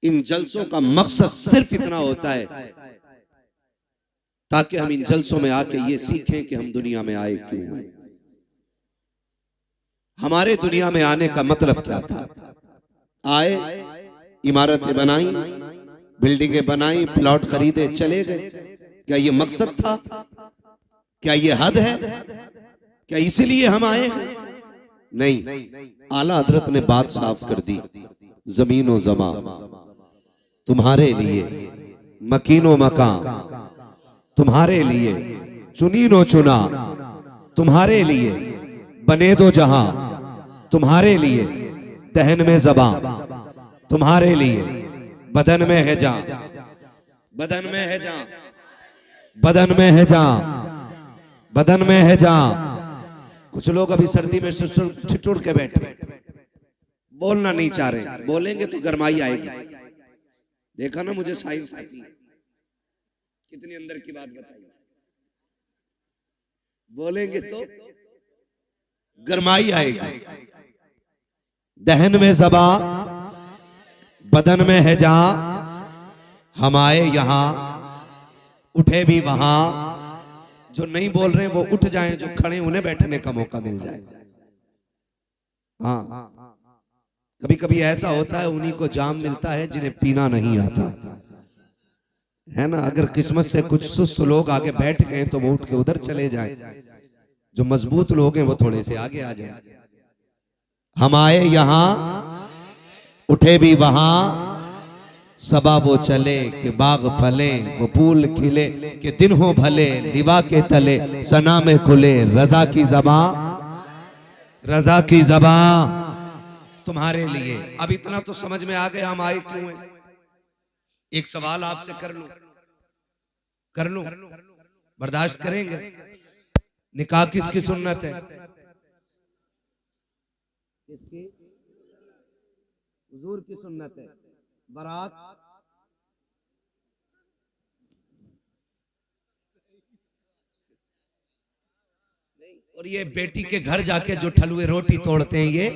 इन जलसों का मकसद सिर्फ इतना होता है ताकि हम इन जलसों में आके ये सीखें कि हम दुनिया में आए क्यों हैं, हमारे दुनिया में आने का मतलब क्या था। आए, इमारतें बनाई, बिल्डिंगें बनाई, प्लॉट खरीदे, चले गए। क्या ये मकसद था? क्या ये हद है? क्या इसीलिए हम आए हैं? नहीं, आला हजरत ने बात साफ कर दी। जमीनो जमा तुम्हारे लिए, मकीनो मकान तुम्हारे लिए, चुनीनो चुना तुम्हारे लिए, बने दो जहां तुम्हारे लिए, दहन में जबां तुम्हारे लिए, बदन में है जान, बदन में है जान, बदन में है जान, बदन में है जान। कुछ लोग अभी सर्दी में ठिठुर के बैठे, बोलना नहीं चाह रहे। बोलेंगे तो गरमाई आएगी। देखा ना, मुझे साइंस आती है, कितनी अंदर की बात बताई। बोलेंगे तो गरमाई आएगी। दहन में ज़बा, बदन में है जा, हम आए यहां, उठे भी वहां। जो नहीं बोल रहे वो उठ जाएं, जो खड़े उन्हें बैठने का मौका मिल जाए। हाँ, कभी कभी ऐसा होता है, उन्हीं को जाम मिलता है जिन्हें पीना नहीं आता है ना। अगर किस्मत से कुछ सुस्त लोग आगे बैठ गए तो वो उठ के उधर चले जाएं, जो मजबूत लोग हैं वो थोड़े से आगे आ जाए। हम आए यहां, उठे भी वहां, सबा वो चले कि बाग फले, वो फूल खिले कि दिन हो भले, लिवा के तले सना में खुले, रजा की ज़बां, रजा की ज़बां तुम्हारे लिए। अब इतना तो समझ में आ गया हम आए क्यों हैं। एक सवाल आपसे कर लूं, बर्दाश्त करेंगे? निकाह किसकी सुन्नत है? किसकी? हुजूर की सुन्नत है। बारात नहीं। और ये बेटी के घर जाके जो ठलुए रोटी तोड़ते हैं, ये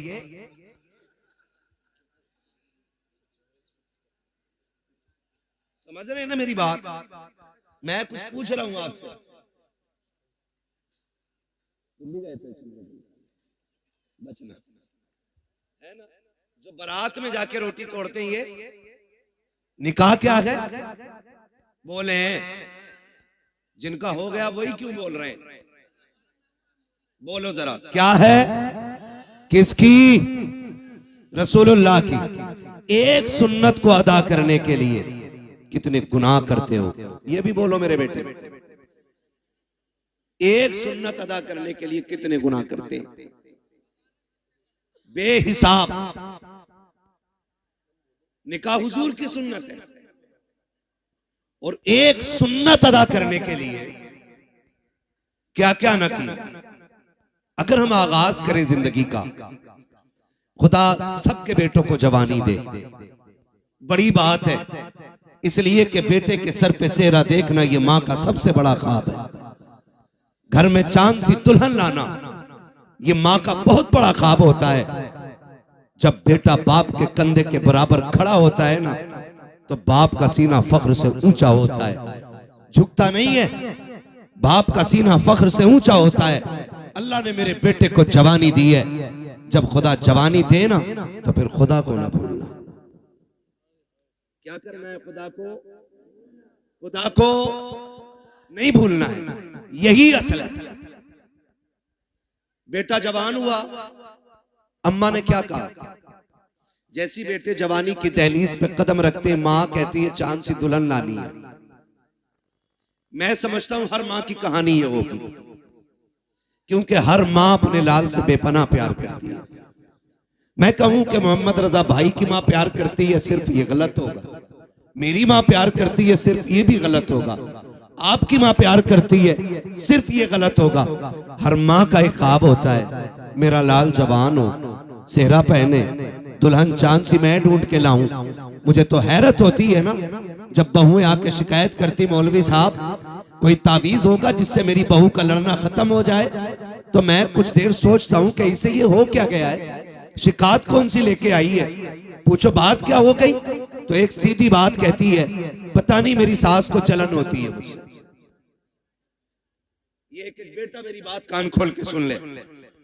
समझ रहे हैं ना मेरी बात? मैं कुछ पूछ रहा हूं आपसे। दिल्ली गए थे, बचना है ना। जो बारात में जाके रोटी तोड़ते हैं, ये निकाह क्या है? बोले, जिनका हो गया वही क्यों बोल रहे हैं? बोलो जरा, क्या है? किसकी? रसूलुल्लाह की। एक सुन्नत को अदा करने के लिए कितने गुनाह करते हो, ये भी बोलो मेरे बेटे। एक सुन्नत अदा करने के लिए कितने गुनाह करते हैं, बेहिसाब। निकाह हुजूर की सुन्नत है, और एक सुन्नत अदा करने के लिए क्या क्या न किया। अगर हम आगाज करें जिंदगी का, खुदा सबके बेटों को जवानी दे, बड़ी बात है। इसलिए कि बेटे के सर पे सेहरा देखना ये माँ का सबसे बड़ा ख्वाब है। घर में चांद सी दुल्हन लाना ये माँ का बहुत बड़ा ख्वाब होता है। जब बेटा बाप के कंधे के बराबर खड़ा होता है ना, तो बाप का सीना फख्र से ऊंचा होता है, झुकता नहीं है। बाप का सीना फख्र से ऊंचा होता है। अल्लाह ने मेरे बेटे को जवानी दी है। जब खुदा जवानी दे ना, तो फिर खुदा को ना भूलना। क्या करना है? खुदा को नहीं भूलना है। यही असल है। बेटा जवान हुआ, अम्मा ने क्या कहा? जैसी बेटे जवानी की दहलीज पे कदम रखते हैं, माँ कहती है चांद सी दुल्हन लानी है। मैं समझता हूं हर माँ की कहानी ये होगी, क्योंकि हर माँ अपने लाल से बेपनाह प्यार करती है। मैं कहूं कि मोहम्मद रजा भाई की माँ प्यार करती है, सिर्फ ये गलत होगा। मेरी माँ प्यार करती है, सिर्फ ये भी गलत होगा। आपकी माँ प्यार करती है, सिर्फ ये गलत होगा। हर माँ का एक ख्वाब होता है, मेरा लाल जवान हो, सेहरा पहने, दुल्हन चांद सी मैं ढूंढ के लाऊं। मुझे तो हैरत होती है ना, जब बहुएं आके शिकायत करती, मौलवी साहब कोई तावीज होगा जिससे मेरी बहू का लड़ना खत्म हो जाए। तो मैं कुछ देर सोचता हूं कि इसे ये हो क्या गया है, शिकायत कौन सी लेके आई है, पूछो बात क्या हो गई। तो एक सीधी बात कहती है, पता नहीं मेरी सास को जलन होती है मुझसे। ये एक बेटा मेरी बात कान खोल के सुन ले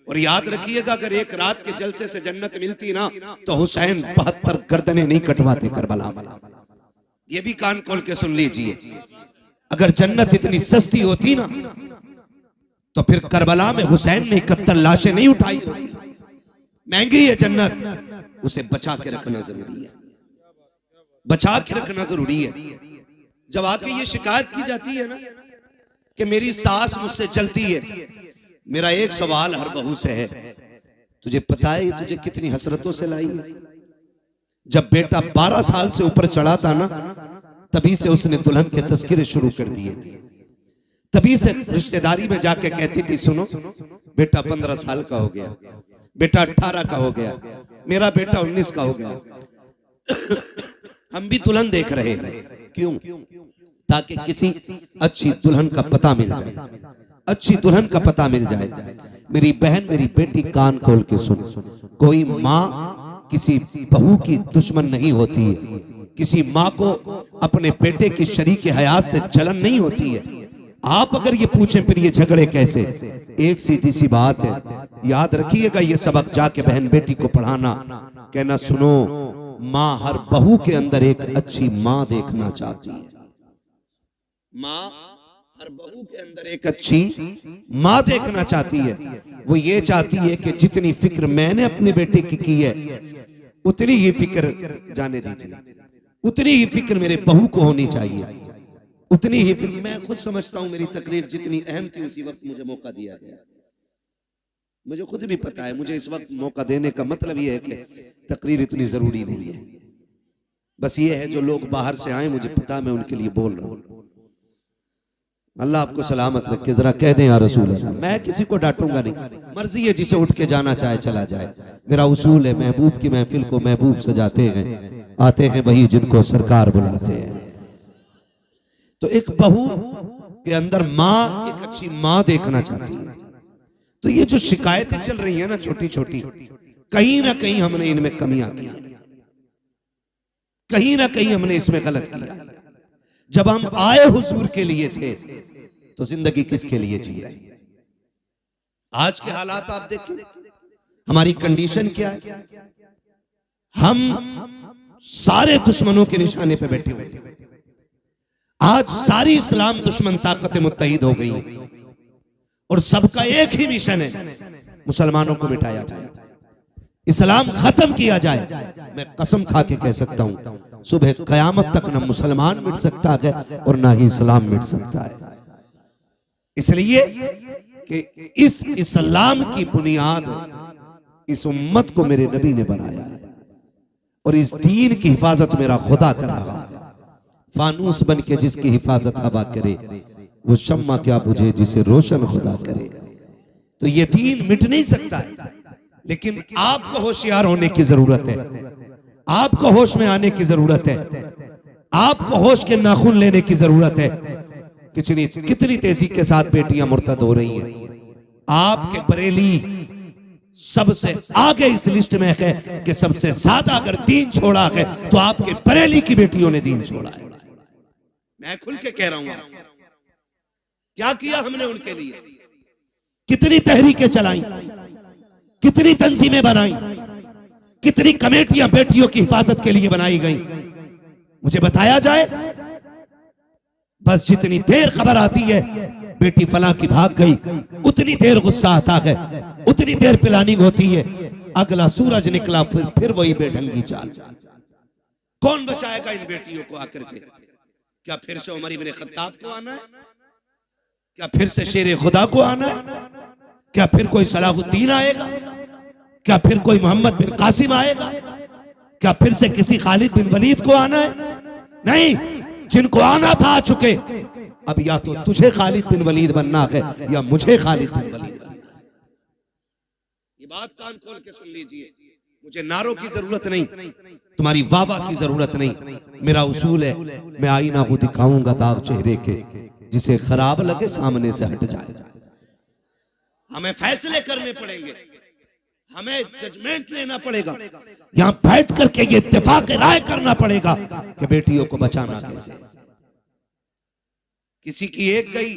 और याद रखिएगा, अगर एक रात के जलसे से जन्नत मिलती ना तो हुसैन 72 गर्दनें नहीं कटवाते करबला में। ये भी कान खोल के सुन लीजिए, अगर जन्नत इतनी सस्ती होती ना तो फिर करबला में हुसैन ने 71 लाशें नहीं उठाई होती। महंगी है जन्नत, उसे बचा के रखना जरूरी है, बचा के रखना जरूरी है। जब आके ये शिकायत की जाती है ना कि मेरी सास मुझसे जलती है, मेरा एक सवाल हर बहू से है, तुझे पता है तुझे कितनी हसरतों से लाई है? जब बेटा 12 साल से ऊपर चढ़ा था ना, तभी से उसने दुल्हन के तस्करे शुरू कर दिए थे। तभी से रिश्तेदारी में जाके कहती थी, सुनो बेटा 15 साल का हो गया, बेटा 18 का हो गया, मेरा बेटा 19 का हो गया। हम भी दुल्हन देख रहे हैं, क्यों? ताकि किसी अच्छी दुल्हन का पता मिल जाए, अच्छी दुल्हन का पता मिल जाए। मेरी बहन, मेरी बेटी, कान खोल के सुन, कोई माँ किसी बहू की दुश्मन नहीं होती है, किसी माँ को अपने बेटे की शरीक हयात से जलन नहीं होती है। आप अगर ये पूछें फिर ये झगड़े कैसे, एक सीधी सी बात है, याद रखिएगा ये सबक जाके बहन बेटी को पढ़ाना, कहना सुनो माँ हर बहू के अंदर एक अच्छी माँ देखना चाहती है। माँ हर बहू के अंदर एक अच्छी माँ देखना चाहती है। वो ये चाहती है कि जितनी फिक्र मैंने अपने बेटे की है उतनी ही फिक्र, जाने दीजिए, उतनी ही फिक्र मेरे बहू को होनी चाहिए, उतनी ही फिक्र। मैं खुद समझता हूं मेरी तकरीर जितनी अहम थी उसी वक्त मुझे मौका दिया गया। मुझे खुद भी पता है मुझे इस वक्त मौका देने का मतलब यह है कि तकरीर इतनी जरूरी नहीं है। बस ये है जो लोग बाहर से आए, मुझे पता, मैं उनके लिए बोल रहा हूं। अल्लाह आपको सलामत रखे। जरा कह दें या रसूल अल्लाह। मैं किसी को डांटूंगा नहीं, मर्जी है जिसे उठ के जाना चाहे चला जाए। मेरा उसूल है, महबूब की महफिल को महबूब सजाते हैं, आते हैं वही जिनको सरकार बुलाते हैं। तो एक बहू के अंदर माँ एक अच्छी माँ देखना चाहती है। तो ये जो शिकायतें चल रही है ना छोटी छोटी, कहीं ना कहीं हमने इनमें कमियां की, कहीं ना कहीं हमने इसमें गलत किया। जब हम आए हुजूर के लिए थे तो जिंदगी किसके लिए जी रहे? आज के हालात आप देखें, हमारी कंडीशन क्या है। हम सारे दुश्मनों के निशाने पे बैठे हुए हैं। आज सारी इस्लाम दुश्मन ताकतें मुत्तहिद हो गई और सबका एक ही मिशन है, मुसलमानों को मिटाया जाए, इस्लाम खत्म किया जाए। मैं कसम खा के कह सकता हूं सुबह कयामत तक न मुसलमान मिट सकता है और ना ही इस्लाम मिट सकता है। इसलिए कि इस इस्लाम की बुनियाद इस उम्मत को मेरे नबी ने बनाया है और इस दीन की हिफाजत मेरा खुदा कर रहा है। फानूस बन के जिसकी हिफाजत हवा करे, वो शम्मा क्या बुझे जिसे रोशन खुदा करे। तो ये दीन मिट नहीं सकता है, लेकिन आपको होशियार होने की जरूरत है, आपको होश में आने की जरूरत है, आपको होश के नाखून लेने की जरूरत है। कितनी तेजी के साथ बेटियां मुर्तद हो रही हैं। आपके बरेली सबसे आगे इस लिस्ट में है कि सबसे ज्यादा अगर दीन छोड़ा है तो आपके बरेली की बेटियों ने दीन छोड़ा है। मैं खुल के कह रहा हूं आपसे, क्या किया हमने उनके लिए, कितनी तहरीकें चलाई, कितनी तंजीमें बनाई, कितनी कमेटियां बेटियों की हिफाजत के लिए बनाई गई, मुझे बताया जाए। बस जितनी देर खबर आती है बेटी फलां की भाग गई, उतनी देर गुस्सा आता है, उतनी देर प्लानिंग होती है। अगला सूरज निकला फिर वही बेढंगी चाल। कौन बचाएगा इन बेटियों को आकर के? क्या फिर से उमर इब्न खत्ताब को आना है? क्या फिर से शेर खुदा को आना है? क्या फिर कोई सलाहुद्दीन आएगा? क्या फिर कोई मोहम्मद बिन कासिम आएगा? क्या फिर से किसी खालिद बिन वलीद को आना है? नहीं, जिनको आना था आ चुके। अब या तो तुझे खालिद बिन वलीद बनना है या मुझे खालिद बिन वलीद बनना है। ये बात कान खोल के सुन लीजिए। मुझे नारों की जरूरत नहीं, तुम्हारी वाह की जरूरत नहीं। मेरा उसूल है, मैं आईना को दिखाऊंगा दाग चेहरे के, जिसे खराब लगे सामने से हट जाए। हमें फैसले करने पड़ेंगे, हमें जजमेंट लेना पड़ेगा, यहां बैठ करके ये इत्तेफाक राय करना पड़ेगा कि बेटियों को बचाना कैसे। किसी की एक गई,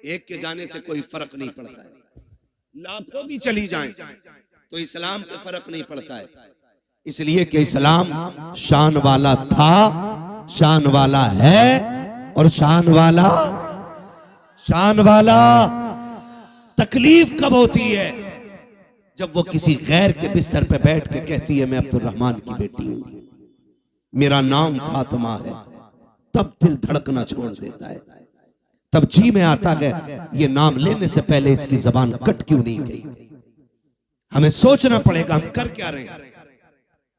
एक के जाने से कोई फर्क नहीं पड़ता है, लाखों भी चली जाएं तो इस्लाम पे फर्क नहीं पड़ता है। इसलिए कि इस्लाम शान वाला था, शान वाला है और शान वाला तकलीफ कब होती है? जब वो किसी गैर के बिस्तर पे बैठ के कहती है मैं अब्दुर्रहमान की बेटी हूं, मेरा नाम फातिमा है, तब दिल धड़कना छोड़ देता है, तब जी में आता है ये नाम लेने से पहले इसकी जबान कट क्यों नहीं गई। हमें सोचना पड़ेगा हम कर क्या रहे हैं।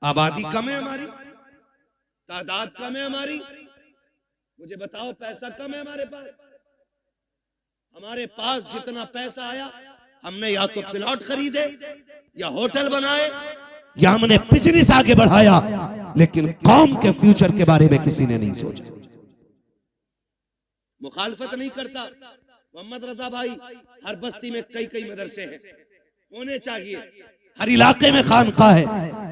आबादी कम है हमारी, तादाद कम है हमारी, मुझे बताओ पैसा कम है हमारे पास जितना पैसा आया हमने या तो प्लॉट खरीदे या होटल बनाए या हमने बिजनेस आगे बढ़ाया, लेकिन कौम के फ्यूचर के बारे में किसी ने नहीं सोचा। मुखालफत नहीं करता मोहम्मद रजा भाई, हर बस्ती में कई कई मदरसे हैं, होने चाहिए, हर इलाके में खानका है,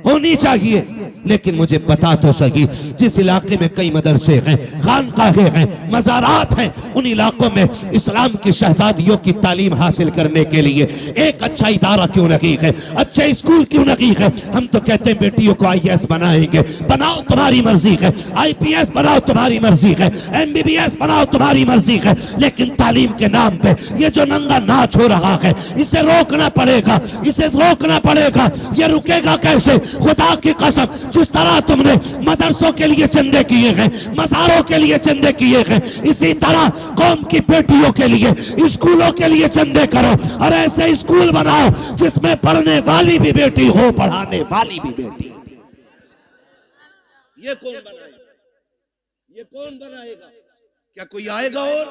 होनी चाहिए, लेकिन मुझे बता तो सही जिस इलाके में कई मदरसे हैं, खानकाहें हैं, मज़ारात हैं, उन इलाकों में इस्लाम की शहजादियों की तालीम हासिल करने के लिए एक अच्छा इदारा क्यों नहीं है, अच्छे स्कूल क्यों नहीं है। हम तो कहते हैं बेटियों को IAS बनाएंगे, बनाओ तुम्हारी मर्जी है, IPS बनाओ तुम्हारी मर्जी है, MBBS बनाओ तुम्हारी मर्जी है, लेकिन तालीम के नाम पे ये जो नंगा नाच हो रहा है इसे रोकना पड़ेगा, इसे रोकना पड़ेगा। ये रुकेगा कैसे? खुदा की कसम, जिस तरह तुमने मदरसों के लिए चंदे किए हैं, मज़ारों के लिए चंदे किए हैं, इसी तरह कौम की बेटियों के लिए, स्कूलों के लिए चंदे करो और ऐसे स्कूल बनाओ जिसमें पढ़ने वाली भी बेटी हो, पढ़ाने वाली भी बेटी। ये कौन बनाएगा? ये कौन बनाएगा? क्या कोई आएगा? और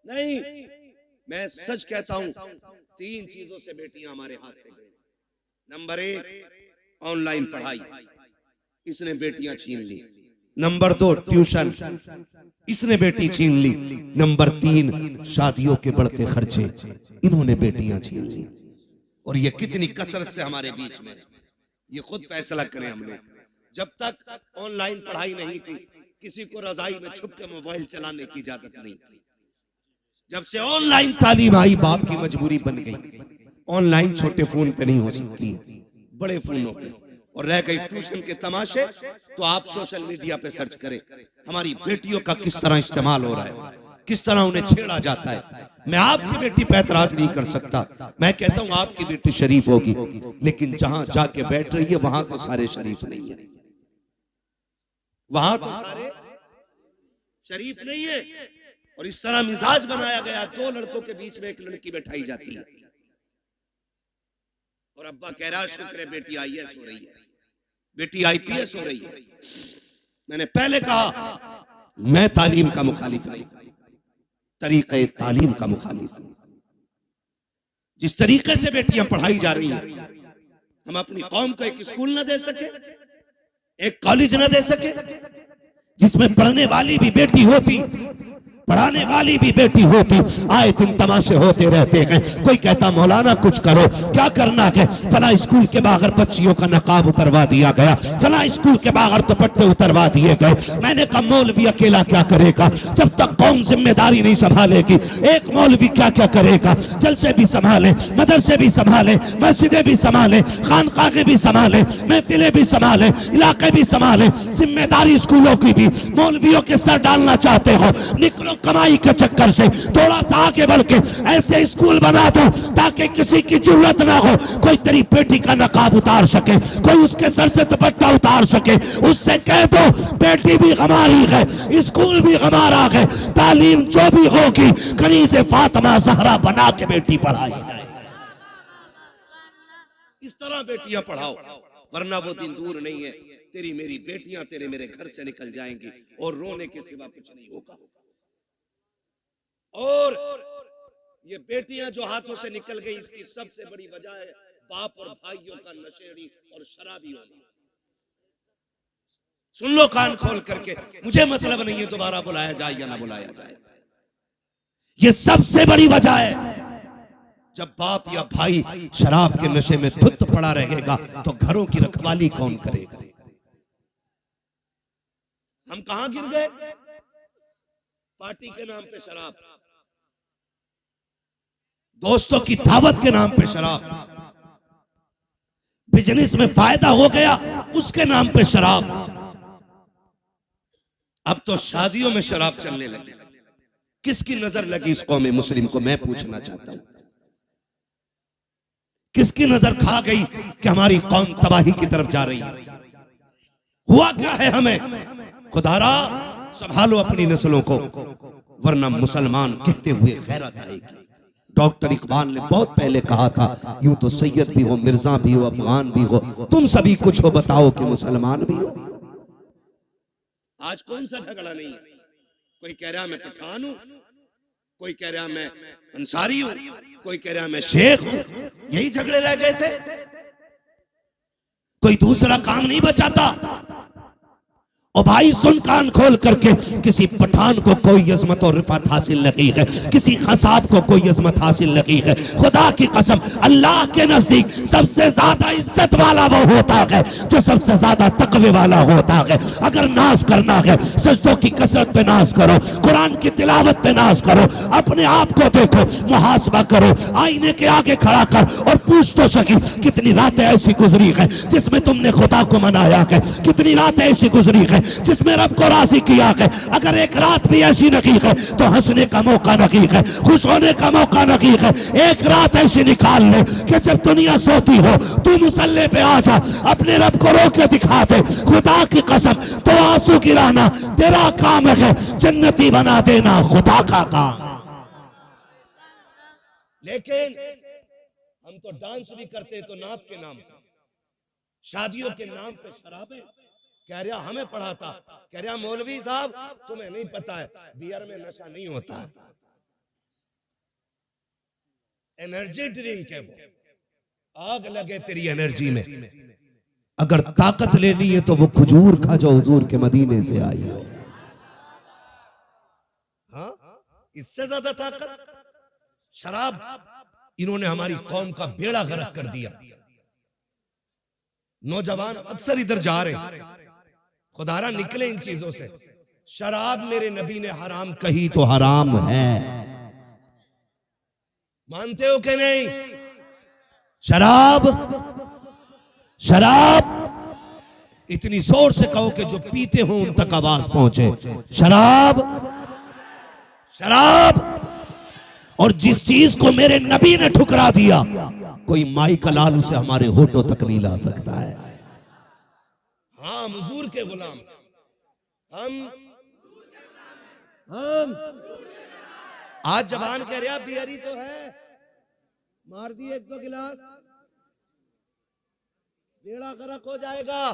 नहीं, मैं सच कहता हूं, 3 चीजों से बेटियां हमारे हाथ से गई। नंबर 1 ऑनलाइन पढ़ाई, इसने बेटियां छीन ली। नंबर 2 ट्यूशन, इसने बेटी छीन ली। नंबर 3 शादियों के बढ़ते खर्चे, इन्होंने बेटियां छीन ली। और ये कितनी कसरत से हमारे बीच में, ये खुद फैसला करें हम लोग। जब तक ऑनलाइन पढ़ाई नहीं थी किसी को रजाई में छुप के मोबाइल चलाने की इजाजत नहीं थी। जब से ऑनलाइन तालीम आई बाप की मजबूरी बन गई, ऑनलाइन छोटे फोन पे नहीं हो सकती, बड़े फोनों पे। और रह गई ट्यूशन के तमाशे, तो आप सोशल मीडिया पे सर्च करें हमारी बेटियों का किस तरह इस्तेमाल हो रहा है, किस तरह उन्हें छेड़ा जाता है। मैं आपकी बेटी पे एतराज नहीं कर सकता, मैं कहता हूं आपकी बेटी शरीफ होगी, लेकिन जहां जाके बैठ रही है वहां तो सारे शरीफ नहीं है, वहां तो सारे शरीफ नहीं है। और इस तरह मिजाज बनाया गया, 2 लड़कों के बीच में एक लड़की बैठाई जाती है और अब्बा कह रहा शुक्र है बेटी IAS हो रही है, बेटी IPS हो रही है। मैंने पहले कहा मैं तालीम का मुखालिफ नहीं, तरीके तालीम का मुखालिफ हूं। जिस तरीके से बेटियां पढ़ाई जा रही हैं, हम अपनी कौम को एक स्कूल न दे सके, एक कॉलेज न दे सके जिसमें पढ़ने वाली भी बेटी होती, पढ़ाने वाली भी बेटी होती। आए दिन तमाशे होते रहते हैं। कोई कहता मौलाना कुछ करो, क्या करना है? फला स्कूल के बाहर बच्चियों का नकाब उतरवा दिया गया, फला स्कूल के बाहर दुपट्टे उतरवा दिए गए। मैंने कहा मौलवी अकेला क्या करेगा जब तक कौम जिम्मेदारी नहीं संभालेगी। एक मौलवी क्या क्या करेगा? जलसे भी संभाले, मदरसे भी संभाले, मस्जिदें भी संभाले, खानकाहें भी संभाले, महफिलें भी संभाले, इलाके भी संभाले, जिम्मेदारी स्कूलों की भी। मौलवियों के सर डालना चाहते हो, निकलो कमाई के चक्कर से, थोड़ा सा आगे बढ़ के ऐसे स्कूल बना दो ताकि किसी की जरूरत ना हो, कोई तेरी बेटी का नकाब उतार सके, कोई उसके सर से दुपट्टा उतार सके। उससे कह दो बेटी भी हमारी है, स्कूल भी हमारा है, तालीम जो भी होगी कनीज़े फातिमा ज़हरा बना के बेटी पढ़ाई जाए। इस तरह बेटियां पढ़ाओ, वरना वो दिन दूर नहीं है, तेरी मेरी बेटियां तेरे मेरे घर से निकल जाएंगी और रोने के सिवा कुछ नहीं होगा। और ये बेटियां जो हाथों से निकल गई, इसकी सबसे बड़ी वजह है बाप और भाइयों का नशेड़ी और शराबी होना। सुन लो कान खोल करके, मुझे मतलब नहीं है दोबारा बुलाया जाए या ना बुलाया जाए, ये सबसे बड़ी वजह है। जब बाप या भाई शराब के नशे में धुत पड़ा रहेगा तो घरों की रखवाली कौन करेगा? हम कहां गिर गए? पार्टी के नाम पे शराब, दोस्तों की दावत के नाम पे शराब, बिजनेस में फायदा हो गया उसके नाम पे शराब। अब तो शादियों में शराब चलने लगी। किसकी नजर लगी इस कौम मुस्लिम को? मैं पूछना चाहता हूं, किसकी नजर खा गई कि हमारी कौम तबाही की तरफ जा रही है? हुआ क्या है हमें? खुदारा संभालो अपनी नस्लों को, वरना मुसलमान कहते हुए गैरत आएगी। डॉक्टर इकबाल ने बहुत पहले कहा था, यूं तो सैयद भी हो, मिर्जा भी हो, अफगान भी हो, तुम सभी कुछ हो, बताओ कि मुसलमान भी हो। आज कौन सा झगड़ा नहीं है? कोई कह रहा मैं पठान हूं, कोई कह रहा मैं अंसारी हूं, कोई कह रहा मैं शेख हूं। यही झगड़े रह गए थे, कोई दूसरा काम नहीं बचाता। और भाई सुन कान खोल करके, किसी पठान को कोई अजमत और रिफत हासिल नहीं है, किसी खसाब को कोई अजमत हासिल नहीं है। खुदा की कसम, अल्लाह के नजदीक सबसे ज्यादा इज्जत वाला वो होता है जो सबसे ज्यादा तकवे वाला होता है। अगर नाज करना है, सजदों की कसरत पे नाज करो, कुरान की तिलावत पे नाज करो, अपने आप को देखो, मुहासबा करो, आईने के आगे खड़ा कर और पूछ तो सकी, कितनी रातें ऐसी गुजरी है जिसमें तुमने खुदा को मनाया है? कितनी रातें ऐसी गुजरी है जिसमें रब को राजी किया है? अगर एक रात भी ऐसी नहीं है तो हंसने का मौका नहीं है, खुश होने का मौका नहीं है। एक रात ऐसी निकाल ले कि जब दुनिया सोती हो तू मुसल्ले पे आ जा, अपने रब को रो के दिखा दे। खुदा की कसम, तो आंसू गिराना तेरा काम है, जन्नती बना देना खुदा का काम। लेकिन हम तो डांस भी करते तो नात के नाम पे, शादियों के नाम पे शराबें। कह रहा हमें पढ़ाता, कह रहा मौलवी साहब तुम्हें नहीं पता है, बियर में नशा नहीं होता, एनर्जी ड्रिंक है वो। आग लगे तेरी एनर्जी में। अगर ताकत लेनी है तो वो खजूर खा जो हुजूर के मदीने से आई हो। हाँ, इससे ज्यादा ताकत शराब। इन्होंने हमारी कौम का बेड़ा गर्क कर दिया। नौजवान अक्सर इधर जा रहे, खुदारा निकले इन चीजों से। शराब मेरे नबी ने हराम कही तो हराम है, मानते हो कि नहीं? शराब, शराब इतनी जोर से कहो कि जो पीते हो उन तक आवाज पहुंचे। शराब, शराब। और जिस चीज को मेरे नबी ने ठुकरा दिया, कोई माई का लाल उसे हमारे होठों तक नहीं ला सकता है। हम हुजूर के गुलाम, हम आज जबान कह रहा बियरी तो है, मार दी एक दो गिलास, बेड़ा गर्क हो जाएगा,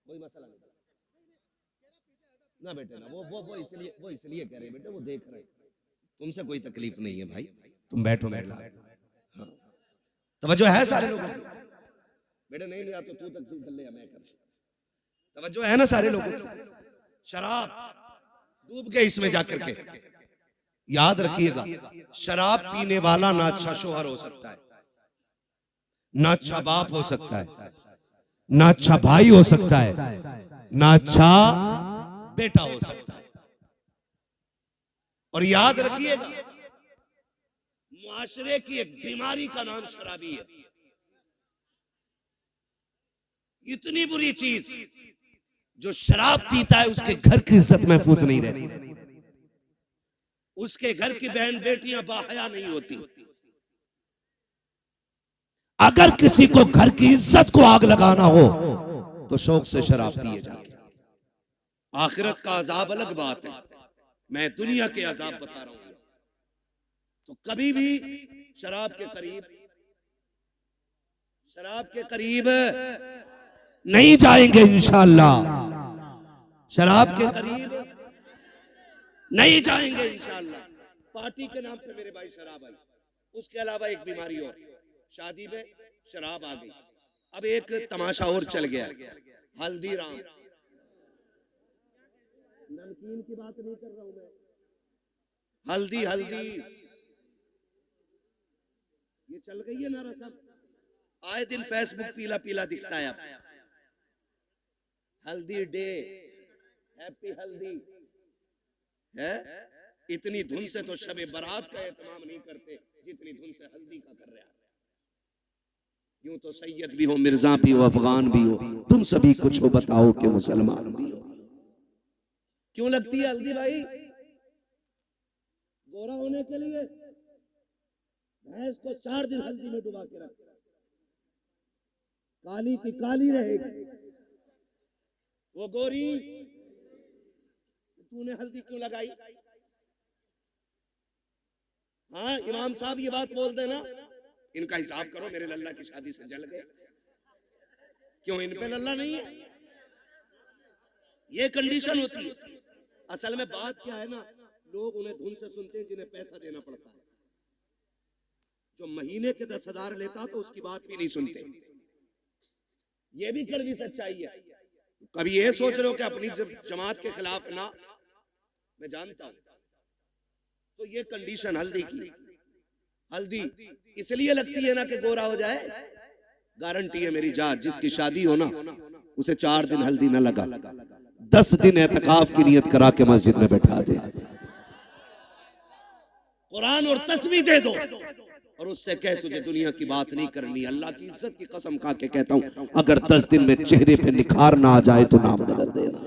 कोई मसला नहीं ना बेटे ना। वो इसलिए कह रहे बेटे, वो देख रहे, तुमसे कोई तकलीफ नहीं है भाई, तुम बैठो बैठो। हाँ, तवज्जो है सारे लोगों की? बेटे नहीं लिया तो तू तकसीम कर ले, मैं कर। तवज्जो है ना सारे लोगों की? शराब डूब गए इसमें जाकर के। याद रखिएगा, शराब पीने वाला ना अच्छा शोहर हो सकता है, ना अच्छा बाप हो सकता है, ना अच्छा भाई हो सकता है, ना अच्छा बेटा हो सकता है। और याद रखिएगा, मुआशरे की एक बीमारी का नाम शराबी है। इतनी बुरी चीज, जो शराब पीता है उसके घर की इज्जत महफूज नहीं रहती, उसके घर की बहन बेटियां बाहया नहीं होती। अगर किसी को घर की इज्जत को आग लगाना हो तो शौक से शराब पिए जाके। आखिरत का अजाब अलग बात है, मैं दुनिया के अजाब बता रहा हूं। तो कभी भी शराब के करीब नहीं जाएंगे इंशाअल्लाह, शराब के करीब नहीं जाएंगे इंशाअल्लाह। पार्टी के नाम पे मेरे भाई शराब आई, उसके अलावा एक बीमारी और, शादी में शराब आ गई। अब एक तमाशा और चल गया, हल्दीराम। नमकीन की बात नहीं कर रहा हूं मैं, हल्दी हल्दी ये चल गई है ना रसम। आए दिन फेसबुक पीला पीला दिखता है। अब हल्दी डे, हैप्पी हल्दी है। इतनी धुन से तो शबे बारात का एहतमाम नहीं करते जितनी धुन से हल्दी का कर रहे हैं। यूं तो सैयद भी हो, मिर्जा भी हो, अफगान भी हो, तुम सभी कुछ हो बताओ कि मुसलमान भी हो। क्यों लगती है हल्दी भाई? गोरा होने के लिए। भैंस को 4 दिन हल्दी में डुबा के रख, काली की काली रहेगी वो गोरी। तूने हल्दी क्यों लगाई? हाँ इमाम साहब ये बात बोल देना, इनका हिसाब करो, मेरे लल्ला की शादी से जल गए। क्यों इन पे लल्ला नहीं है? ये कंडीशन होती है। असल में बात क्या है ना, लोग उन्हें धुन से सुनते हैं जिन्हें पैसा देना पड़ता है। जो महीने के 10,000 लेता तो उसकी बात भी नहीं सुनते। ये भी कड़वी सच्चाई है। कभी ये सोच रहे हो कि अपनी जमात के खिलाफ ना, मैं जानता हूं। तो ये कंडीशन हल्दी की, हल्दी इसलिए लगती है ना कि गोरा हो जाए। गारंटी है मेरी जात, जिसकी शादी हो ना उसे 4 दिन हल्दी ना लगा, 10 दिन एतकाफ की नियत करा के मस्जिद में बैठा दे, कुरान और तस्बीह दे दो और उससे कह तुझे दुनिया की बात नहीं करनी। अल्लाह की इज्जत की कसम खा के कहता हूं, अगर 10 दिन में चेहरे पे निखार ना आ जाए तो नाम बदल देना।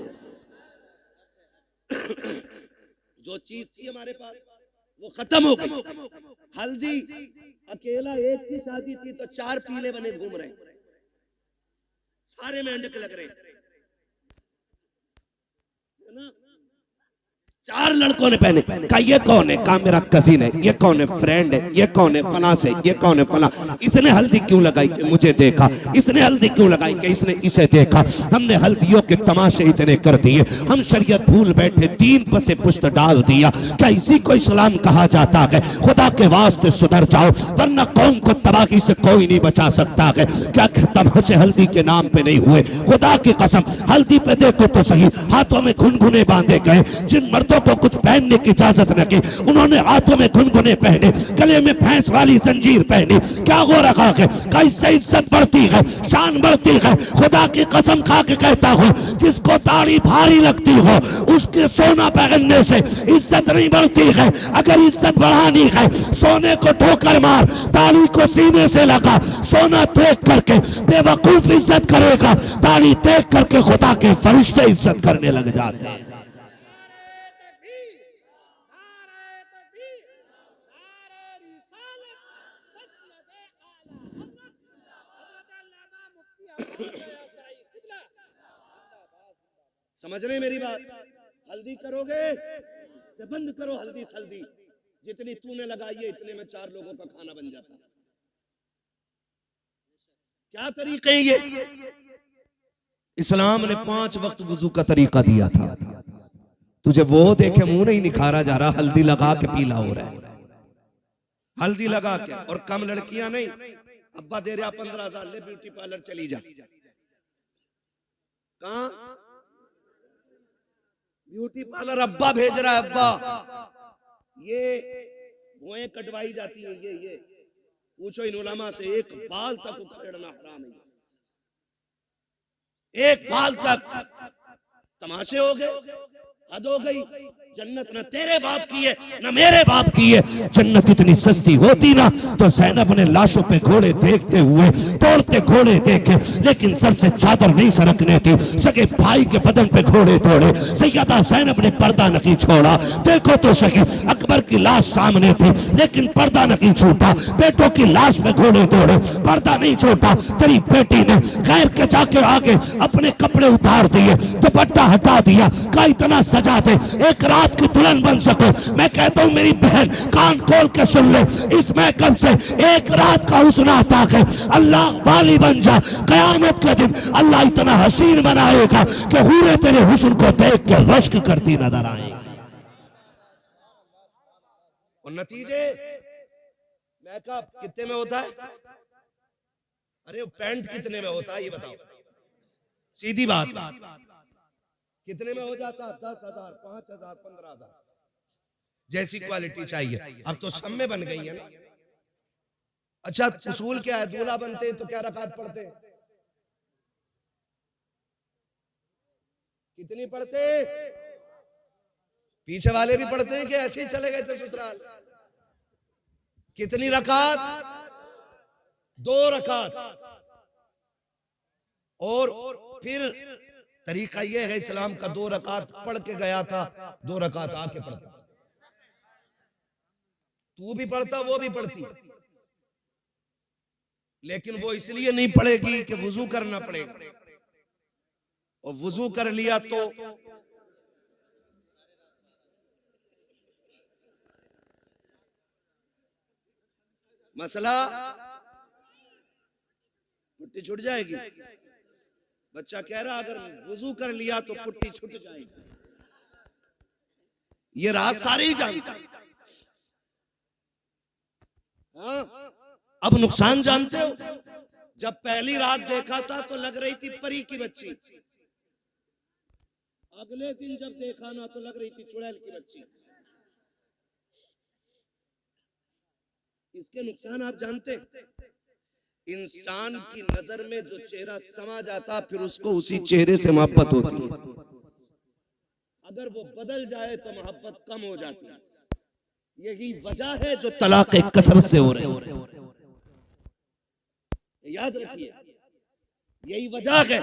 जो चीज थी हमारे पास वो खत्म हो गई। हल्दी अकेला एक की शादी थी तो 4 पीले बने घूम रहे, सारे मेंढक लग रहे है ना। 4 लड़कों ने पहने। कहा ये कौन है? कहा मेरा कजिन है। ये कौन है? फ्रेंड है। ये कौन है? फला से। ये कौन है? फला। इसने हल्दी क्यों लगाई? कि मुझे देखा। इसने हल्दी क्यों लगाई? कि इसने इसे देखा। हमने हल्दियों के तमाशे इतने कर दिए, हम शरीयत भूल बैठे, दीन पर से पुश्त डाल दिया। क्या इसी को इस्लाम कहा जाता है? खुदा के वास्ते सुधर जाओ वरना कौम को तबाही से कोई नहीं बचा सकता है। क्या तमाशे हल्दी के नाम पे नहीं हुए? खुदा की कसम हल्दी पे देखो तो सही, हाथों में घुनघुने बांधे गए। जिन मर्दों को कुछ पहनने की इजाजत न की, उन्होंने हाथों में घुनघुने पहने, गले में भैंस वाली जंजीर पहनी। क्या हो रखा है? क्या इससे इज्जत बढ़ती है, शान बढ़ती है? खुदा की कसम खा के कहता हूं, जिसको दाढ़ी भारी लगती हो उसके सोना पहनने से इज्जत नहीं बढ़ती है। अगर इज्जत बढ़ानी है सोने को ठोकर मार, दाढ़ी को सीने से लगा। सोना देख करके बेवकूफ इज्जत करेगा, दाढ़ी देख करके खुदा के फरिश्ते इज्जत करने लग जाते हैं। समझ रहे मेरी बात? हल्दी करोगे से बंद करो हल्दी सल्दी। जितनी तूने लगाई है इतने में 4 लोगों का खाना बन जाता। क्या तरीके ये? इस्लाम ने 5 वक्त वुजू का तरीका दिया था। तुझे वो देखे मुंह नहीं निखारा जा रहा, हल्दी लगा के पीला हो रहा है। हल्दी लगा के, और कम लड़कियां नहीं। अब्बा दे रहा 15,000, ले ब्यूटी पार्लर चली जा। कहां? ब्यूटी पार्लर अब्बा भेज रहा है। अब्बा ये भुएं कटवाई जाती है। ये पूछो इन उलमा से, एक बाल तक उखेड़ना हराम है। एक बाल तक। तमाशे हो गए, हद हो गई। जन्नत न तेरे बाप की है न मेरे बाप की है। जन्नत इतनी सस्ती होती ना तो ज़ैनब ने लाशों पे घोड़े देखते हुए दौड़ते घोड़े देखे, लेकिन सर से चादर नहीं सरकने थी। सगे भाई के बदन पे घोड़े दौड़े, सैयदा ज़ैनब ने पर्दा नहीं छोड़ा। देखो तो सही, अकबर की लाश सामने थी लेकिन पर्दा नहीं छूटा। बेटों की लाश पे घोड़े दौड़े, पर्दा नहीं छोटा। तेरी बेटी ने गैर के जाके आगे अपने कपड़े उतार दिए, दुपट्टा हटा दिया। का इतना सजा दे एक रात की दुल्हन बन सको। मैं कहता हूं मेरी बहन कान खोल के सुन ले, इस महकम से एक रात का हुस्न आता है। अल्लाह वाली बन जा, कयामत के दिन अल्लाह इतना हसीन बनाएगा कि हूरे तेरे हुस्न को देख के रश्क करती नजर आएगी। और नतीजे मेकअप कितने में होता है? अरे पैंट कितने में होता है ये बताओ? सीधी बात कितने में हो जाता? 10,000, 5,000, 15,000 जैसी क्वालिटी चाहिए। अब तो सब में बन गई है ना। अच्छा, उसूल क्या है? दूल्हा बनते हैं तो क्या रकात पढ़ते हैं? कितनी पढ़ते? पीछे वाले भी पढ़ते हैं कि ऐसे ही चले गए थे ससुराल? कितनी रकात? 2 रकात। और फिर तरीका यह है इस्लाम का, 2 रकात पढ़ के गया था, 2 रकात आके पढ़ता। तू भी पढ़ता, वो भी पढ़ती, लेकिन वो इसलिए नहीं पढ़ेगी कि वुजू करना पड़ेगा, और वुजू कर लिया तो मसला पुट्टी छूट जाएगी। बच्चा कह रहा अगर वुजू कर लिया तो पुट्टी छूट जाएगी। ये राज सारे ही जानते हैं। हाँ, अब नुकसान जानते हो? जब पहली रात देखा था तो लग रही थी परी की बच्ची, अगले दिन जब देखा ना तो लग रही थी चुड़ैल की बच्ची। इसके नुकसान आप जानते हैं? इंसान की नजर में जो चेहरा समा जाता फिर उसको उसी चेहरे से मोहब्बत होती है। अगर वो बदल जाए तो मोहब्बत कम हो जाती है। यही वजह है जो तलाक कसरत से हो रही है। याद रखिए, यही वजह है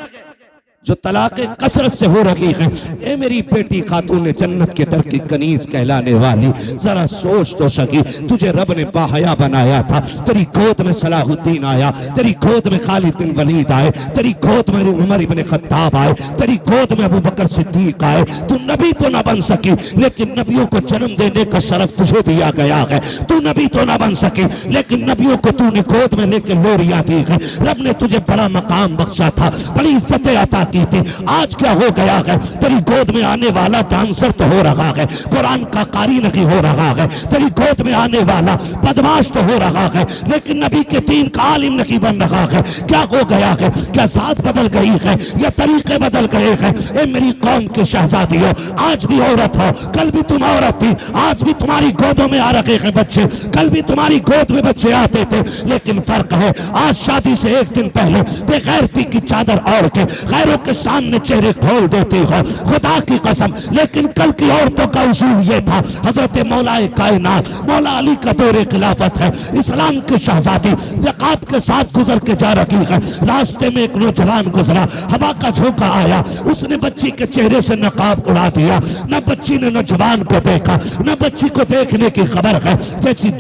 जो तलाक कसरत से हो रही है। ए मेरी बेटी खातून जन्नत के दर की कनीज कहलाने वाली, जरा सोच तो सकी, तुझे रब ने बाहया बनाया था, तेरी गोद में सलाहुद्दीन आया, तेरी गोद में खालिद बिन वलीद आए, तेरी गोद में उमर इब्न खत्ताब आए, तेरी गोद में अबू बकर सिद्दीक आए। तू नबी तो ना बन सकी, लेकिन नबियों को जन्म देने का शरफ तुझे दिया गया है। तू नबी तो ना बन सकी, लेकिन नबियों को तूने गोद में लेकर लोरियां दी है। रब ने तुझे बड़ा मकाम बख्शा था, बड़ी इज्जतें अता की थी। आज क्या हो गया है? तेरी गोद में आने वाला डांसर तो हो रहा है, कुरान का कारी नहीं हो रहा है। तेरी गोद में आने वाला बदमाश तो हो रहा है, लेकिन नबी के दीन का आलिम नहीं बन रहा है। क्या हो गया है? क्या जात बदल गई है या तरीके बदल गए हैं? ए मेरी कौम के शहजादियों, आज भी औरत हो, कल भी तुम औरत थी, आज भी तुम्हारी गोदों में आ रखे हैं बच्चे, कल भी तुम्हारी गोद में बच्चे आते थे। लेकिन फर्क है, आज शादी से एक दिन पहले बेगैरती की चादर ओढ़ के गैरों के सामने चेहरे खोल देती हो, खुदा की कसम। लेकिन कल की औरतों का उसूल ये था, हजरत मौलाए कायनात मौला अली का दौरे खिलाफत है, इस्लाम के शहजादी यकात के साथ गुजर के जा रही है। रास्ते में एक नौजवान गुजरा, हवा का झोंका आया, उसने बच्ची के चेहरे से नकाब उड़ा दिया। न बच्ची ने नौजवान को देखा, न बच्ची को देखने की खबर है। जैसी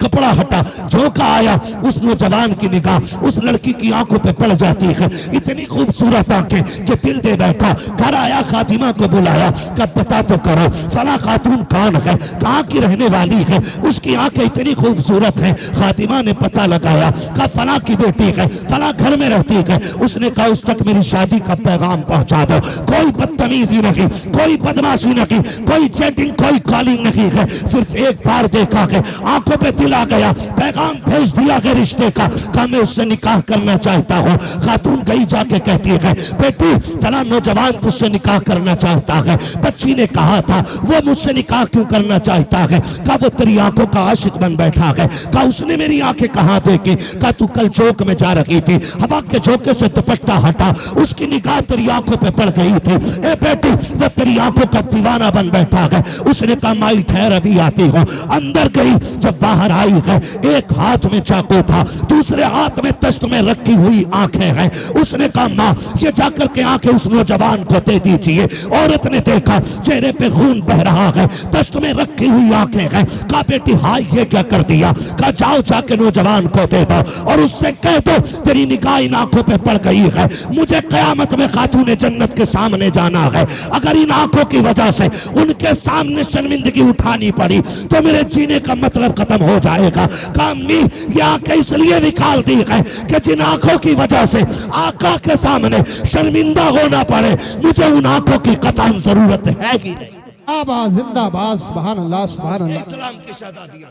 कपड़ा हटा, झोंका आया, उस नौजवान की निगाह उस लड़की की आंखों पे पड़ जाती है। इतनी खूबसूरत आंखें कि दिल दे बैठा। घर आया, खातिमा को बुलाया, कब पता तो करो फला खातून कौन है, कहाँ की रहने वाली है, उसकी आंखें इतनी खूबसूरत हैं। खातिमा ने पता लगाया, कहा फला की बेटी है, फला घर में रहती है। उसने कहा उस तक मेरी शादी का पैगाम पहुंचा दो। कोई बदतमीजी नहीं, कोई बदमाशी नहीं, कोई चैटिंग, कोई कॉलिंग नहीं है। सिर्फ एक बार देखा है, आंखों पे आ गया, पैगाम भेज दिया है रिश्ते का, कहा मैं उससे निकाह करना चाहता हूँ। खातून गई जाके कहती है, बेटी फला नौजवान तुझसे निकाह करना चाहता है। बच्ची ने कहा था वो मुझसे निकाह क्यों करना चाहता है? कहा वो तेरी आंखों का आशिक बन बैठा है। कहा उसने मेरी आंखें कहाँ देखी? कहा तू कल चौक में जा रही थी, हवा के झोंके से दुपट्टा हटा, उसकी निगाह तेरी आंखों पे पड़ गई थी। ए बेटी वो तेरी आंखों का दीवाना बन बैठा है। उसने कहा माई ठहर अभी आती हूँ। अंदर गई, जब बाहर आई है, एक हाथ में चाकू था, दूसरे हाथ में तश्त में रखी हुई आंखें हैं। उसने कहा माँ ये जाकर के आंखें उस नौजवान को दे दीजिए। औरत ने देखा चेहरे पे खून बह रहा है, तश्त में रखी हुई आंखें हैं। कहा बेटी हाय ये क्या कर दिया? कहा जाओ जाके नौजवान को दे दो और उससे कह दो तेरी निगाह इन आंखों पे पड़ गई है, मुझे कयामत में खातून जन्नत के सामने जाना है। अगर इन आंखों की वजह से उनके सामने शर्मिंदगी उठानी पड़ी तो मेरे जीने का मतलब खत्म हो जाएगा। कामी ये आंखें इसलिए निकाल दी है कि जिन आंखों की वजह से आका के सामने शर्मिंदा होना पड़े, मुझे उन आंखों की कतई जरूरत है ही नहीं। आबाद जिंदाबाद, सुभान अल्लाह, सुभान अल्लाह। इस्लाम की शहजादियां,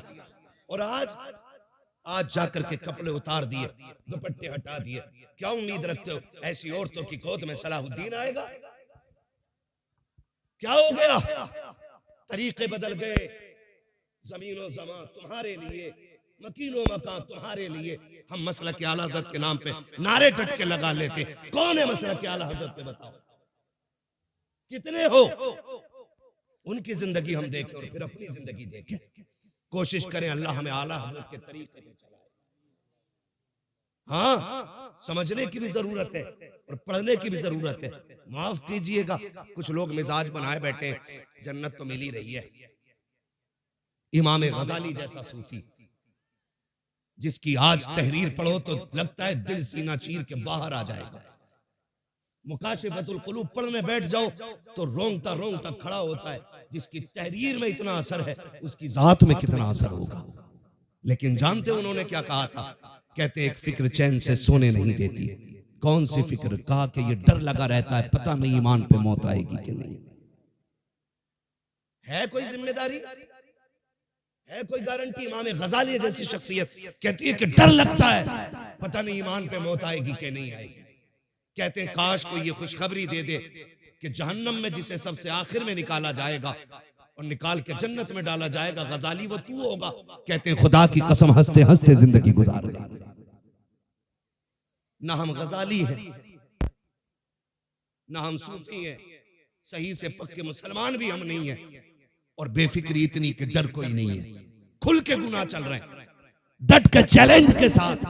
और आज जाकर के कपड़े उतार दिए, दुपट्टे हटा दिए। क्या उम्मीद रखते हो ऐसी औरतों की गोद में सलाहुद्दीन आएगा? क्या हो गया? तरीके बदल गए, जमीन और जमा तुम्हारे लिए मकीनो मकान तुम्हारे लिए हम मसलक के आला हज़रत के नाम पे नारे टटके लगा लेते। कौन है मसलक के आला हज़रत पे बताओ, कितने हो? उनकी जिंदगी हम देखें और फिर अपनी जिंदगी देखें। कोशिश करें अल्लाह हमें आला हज़रत के तरीके पे चलाए। हाँ, समझने की भी जरूरत है और पढ़ने की भी जरूरत है। माफ कीजिएगा, कुछ लोग मिजाज बनाए बैठे हैं, जन्नत तो मिल ही रही है। इमाम गजाली जैसा सूफी जिसकी आज तहरीर पढ़ो तो लगता है दिल सीना चीर के बाहर आ जाएगा। मुकाशिफतुल कुलूब पढ़ने बैठ जाओ तो रोंगटा रोंगटा खड़ा होता है। जिसकी तहरीर में इतना असर है उसकी जात में कितना असर होगा। लेकिन जानते उन्होंने क्या कहा था? कहते एक फिक्र चैन से सोने नहीं देती। कौन सी फिक्र? कहा कि ये डर लगा रहता है पता नहीं ईमान पे मौत आएगी कि नहीं। है कोई जिम्मेदारी, है कोई गारंटी? इमाम गजाली जैसी शख्सियत कहती है कि डर लगता है पता नहीं ईमान पे मौत आएगी कि नहीं आएगी। कहते हैं काश कोई ये खुशखबरी दे दे कि जहन्नम में जिसे सबसे आखिर में निकाला जाएगा और निकाल के जन्नत में डाला जाएगा, गजाली वो तू होगा। कहते हैं खुदा की कसम हंसते हंसते जिंदगी गुजार देंगे। ना हम गजाली हैं, ना हम सूफी हैं, सही से पक्के मुसलमान भी हम नहीं हैं, और बेफिक्री इतनी कि डर कोई नहीं है। खुल के गुनाह चल रहे हैं, डट के चैलेंज के साथ।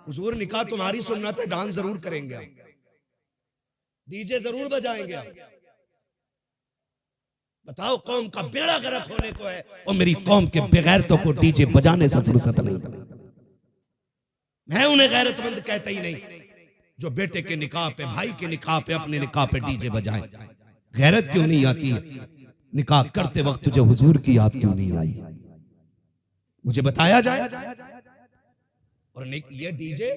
हुजूर निकाह तुम्हारी सुन्नत है, डांस जरूर करेंगे, डीजे जरूर बजाएंगे। बताओ, कौम का बेड़ा गर्क होने को है और मेरी कौम के बेगैरतों को डीजे बजाने से फुर्सत नहीं। मैं उन्हें गैरतमंद कहता ही नहीं जो बेटे के निकाह पे, भाई के निकाह पे, अपने निकाह पे डीजे बजाएं। गैरत क्यों नहीं आती है? निकाह करते वक्त तुझे हुजूर की याद क्यों नहीं आई? मुझे बताया जाए। और ये डीजे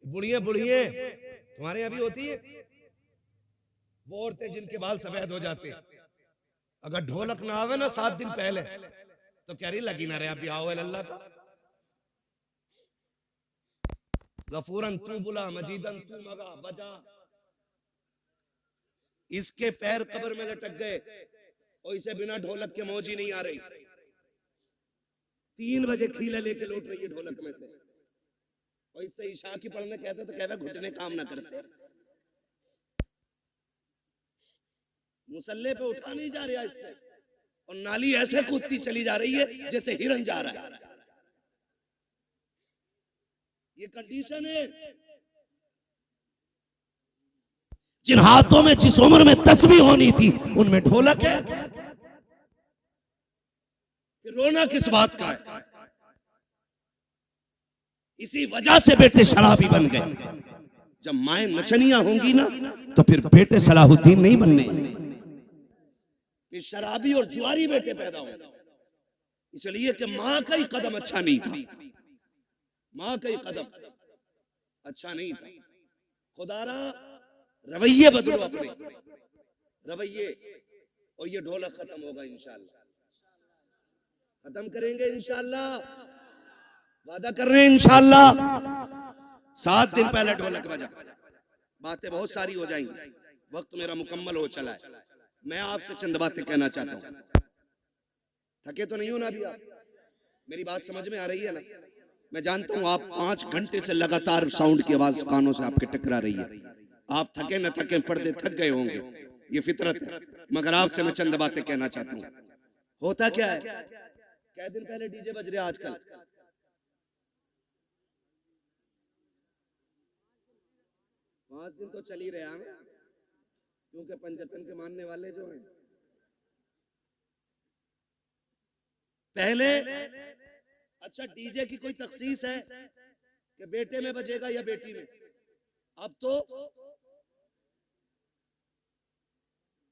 बुढ़िया बुढ़िया तुम्हारे यहाँ भी होती है, वो औरतें जिनके बाल सफेद हो जाते, अगर ढोलक ना आवे ना 7 दिन पहले तो कह रही लगी ना रे अभी आओ अल्लाह का। गफूरन तू बुला, मजीदन तू मगा बजा। इसके पैर कब्र में लटक गए और इसे बिना ढोलक के मौज ही नहीं आ रही। 3 बजे खीले लेके लौट रही है ढोलक में से, और इससे ईशा की पढ़ने कहते तो कहते घुटने काम ना करते। मुसल्ले पे उठा नहीं जा रहा इससे, और नाली ऐसे कूदती चली जा रही है जैसे हिरन जा रहा है। ये कंडीशन है। जिन हाथों में जिस उम्र में तस्बीह होनी थी उनमें ढोलक है, फिर रोना किस बात का है? इसी वजह से बेटे शराबी बन गए। जब माएं नचनियां होंगी ना तो फिर बेटे सलाहुद्दीन नहीं बनने, फिर शराबी और जुआरी बेटे पैदा होंगे। इसलिए कि मां का ही कदम अच्छा नहीं था, मां का ही कदम अच्छा नहीं था। खुदारा रवैये बदलो, अपने रवैये, और ये ढोलक खत्म होगा इंशाअल्लाह। खत्म करेंगे इंशाअल्लाह, वादा कर रहे हैं इंशाअल्लाह। 7 दिन पहले ढोलक बजा, बातें बहुत सारी हो जाएंगी, वक्त मेरा मुकम्मल हो चला है। मैं आपसे चंद बातें कहना चाहता हूं। थके तो नहीं हो ना अभी आप? मेरी बात समझ में आ रही है ना? मैं जानता हूं आप 5 घंटे से लगातार साउंड की आवाज कानों से आपके टकरा रही है। आप थके न थके पर्दे थक गए होंगे, ये फितरत है। मगर आपसे मैं चंद बातें कहना चाहता हूं। होता क्या है, क्या दिन पहले डीजे बज रहे आजकल? 5 दिन तो चल ही रहे हैं, क्योंकि पंजतन के मानने वाले जो हैं पहले। अच्छा, डीजे की कोई तखसीस है कि बेटे में बजेगा या बेटी में? अब तो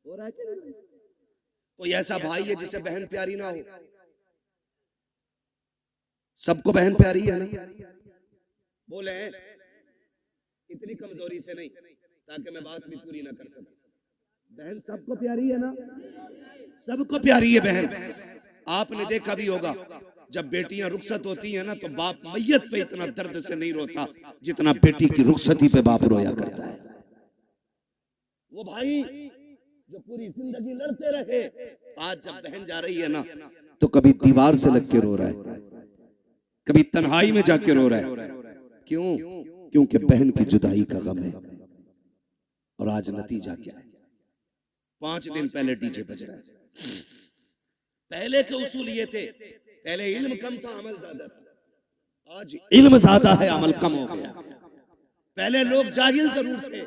हो रहा है कि नहीं? कोई ऐसा भाई है जिसे बहन प्यारी ना हो? सबको बहन प्यारी है ना? बोले इतनी कमजोरी से नहीं, ताकि मैं बात भी पूरी ना कर सकूं। बहन सबको प्यारी है ना? सबको प्यारी है बहन। आपने देखा भी होगा जब बेटियां रुखसत होती हैं ना तो बाप मैयत पे इतना दर्द से नहीं रोता जितना बेटी की रुखसती पे बाप रोया करता है। वो भाई जो पूरी जिंदगी लड़ते रहे, आज जब बहन जा रही है ना तो कभी दीवार से लग के रो रहा है, कभी तन्हाई में जाके रो रहा है। क्यों? क्योंकि बहन की जुदाई का गम है। और आज नतीजा क्या है? 5 दिन पहले डीजे बज रहा है। पहले के उसूल ये थे, पहले इल्म कम था, अमल ज्यादा था। आज इल्म ज्यादा है, अमल कम हो गया। पहले लोग जाहिल जरूर थे,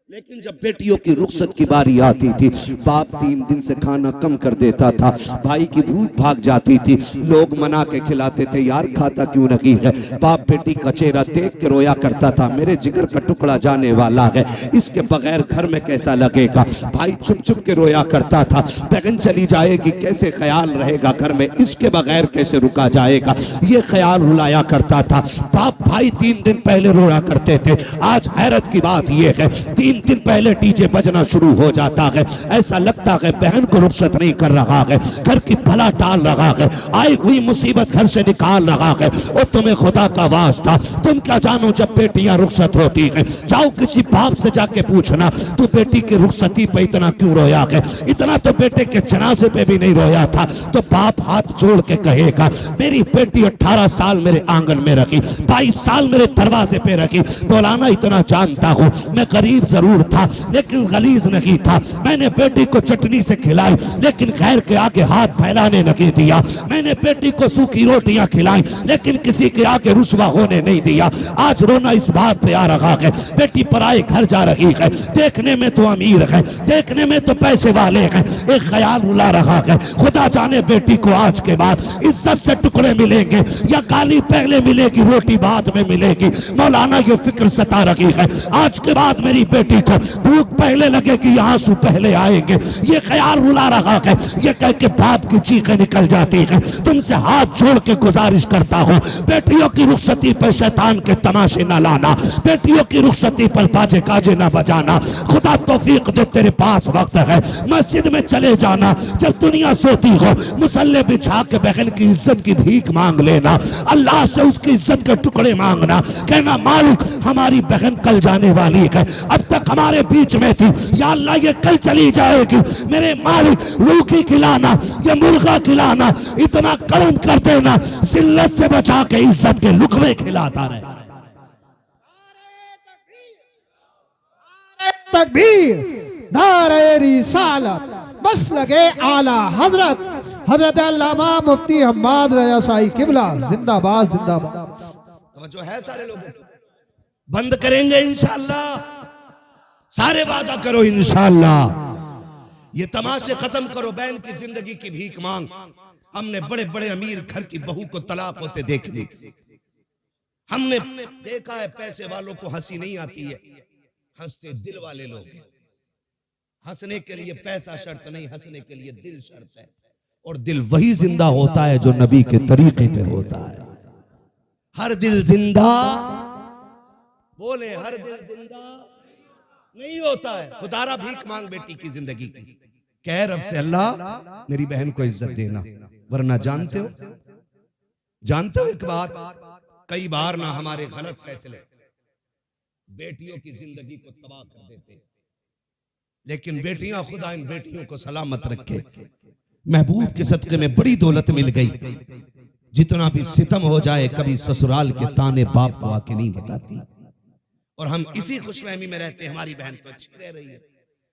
लेकिन जब बेटियों की रुखसत की बारी आती थी, बाप 3 दिन से खाना कम कर देता था, भाई की भूख भाग जाती थी, लोग मना के खिलाते थे, यार खाता क्यों नहीं है। बाप बेटी का चेहरा देख के रोया करता था, मेरे जिगर का टुकड़ा जाने वाला है, इसके बगैर घर में कैसा लगेगा। भाई चुप चुप के रोया करता था, बहन चली जाएगी कैसे ख्याल रहेगा घर में, इसके बगैर कैसे रुका जाएगा, ये ख्याल रुलाया करता था। बाप भाई 3 दिन पहले रोया करते थे। आज हैरत की बात यह है, 3 दिन पहले डीजे बजना शुरू हो जाता है। ऐसा लगता है बहन को रुखसत नहीं कर रहा है, घर की भला टाल रहा है, आई हुई मुसीबत घर से निकाल रहा है। और तुम्हें खुदा का वास्ता, तुम क्या जानो जब बेटियां रुखसत होती हैं, जाओ किसी बाप से जाके पूछना, तू बेटी की रुखसती पे इतना क्यों रोया है। इतना तो बेटे के जनाजे पे भी नहीं रोया था। तो बाप हाथ जोड़ के कहेगा, मेरी बेटी 18 साल मेरे आंगन में रखी, 22 साल मेरे दरवाजे पे रखी। मौलाना इतना जानता हूँ, मैं गरीब जरूर था लेकिन गलीज नहीं था। मैंने बेटी को चटनी से खिलाई लेकिन खैर के आगे हाथ फैलाने नहीं दिया। मैंने बेटी को सूखी रोटियां खिलाई लेकिन किसी के आगे रुसवा होने नहीं दिया। आज रोना इस बात पे आ रहा है, बेटी पराए घर जा रही है, देखने में तो अमीर है, देखने में तो पैसे वाले हैं, एक ख्याल रुला रहा है, खुदा जाने बेटी को आज के बाद इज्जत से टुकड़े मिलेंगे या गाली पहले मिलेगी, रोटी बाद में मिलेगी। मौलाना ये फिक्र सता रही है, आज के बाद मेरी बेटी को भूख पहले लगेगी, आंसू पहले आएंगे, ये ख्याल रुला रहा है। ये कह के बाप की चीखें निकल जाती है। तुमसे हाथ जोड़ के गुजारिश करता हूँ, बेटियों की रुखसती पर शैतान के तमाशे न लाना, बेटियों की रुखसती पर बाजे काजे न बजाना। खुदा तौफीक दे, तेरे पास वक्त है, मस्जिद में चले जाना, जब दुनिया सोती हो मुसल्ले बिछा के बहन की इज्जत की भीख मांग लेना, अल्लाह से उसकी इज्जत के टुकड़े मांगना, कहना मालिक हमारी बहन कल जाने वाली है, अब तक हमारे बीच में थी, या अल्लाह ये कल चली जाएगी, मेरे मालिक रूखी खिलाना या मुर्गा खिलाना, इतना करम कर देना, जिल्लत से बचा के इज्जत के लुकमे खिलाता रहे। तकबीर, नारे रिसालत, मसलके आला हजरत हजरत अल्लामा मुफ्ती हम्माद रजा शाही किबला जिंदाबाद जिंदाबाद। जो है सारे लोग बंद करेंगे इंशाअल्लाह, सारे वादा करो इंशाअल्लाह। ये तमाशे खत्म करो, बहन की जिंदगी की भीख मांग। हमने बड़े बड़े अमीर घर की बहू को तलाक होते देख ली, हमने देखा है पैसे वालों को हंसी नहीं आती है, हंसते दिल वाले लोग। हंसने के लिए पैसा शर्त नहीं, हंसने के लिए दिल शर्त है। और दिल वही जिंदा होता है जो नबी के तरीके पे होता है। हर दिल जिंदा, बोले हर दिल जिंदा नहीं होता है। खुदारा भीख मांग बेटी की जिंदगी की, कह रब से अल्लाह मेरी बहन को इज्जत देना, वरना जानते हो एक बात, कई बार ना हमारे गलत फैसले बेटियों की जिंदगी को तबाह कर देते, लेकिन बेटियां, खुदा इन बेटियों को सलामत रखे। महबूब के सदके में बड़ी दौलत मिल गई, जितना भी सितम हो जाए कभी ससुराल के ताने बाप को आके नहीं बताती। और हम इसी खुशफहमी में रहते हैं, हमारी बहन तो अच्छी रह रही है,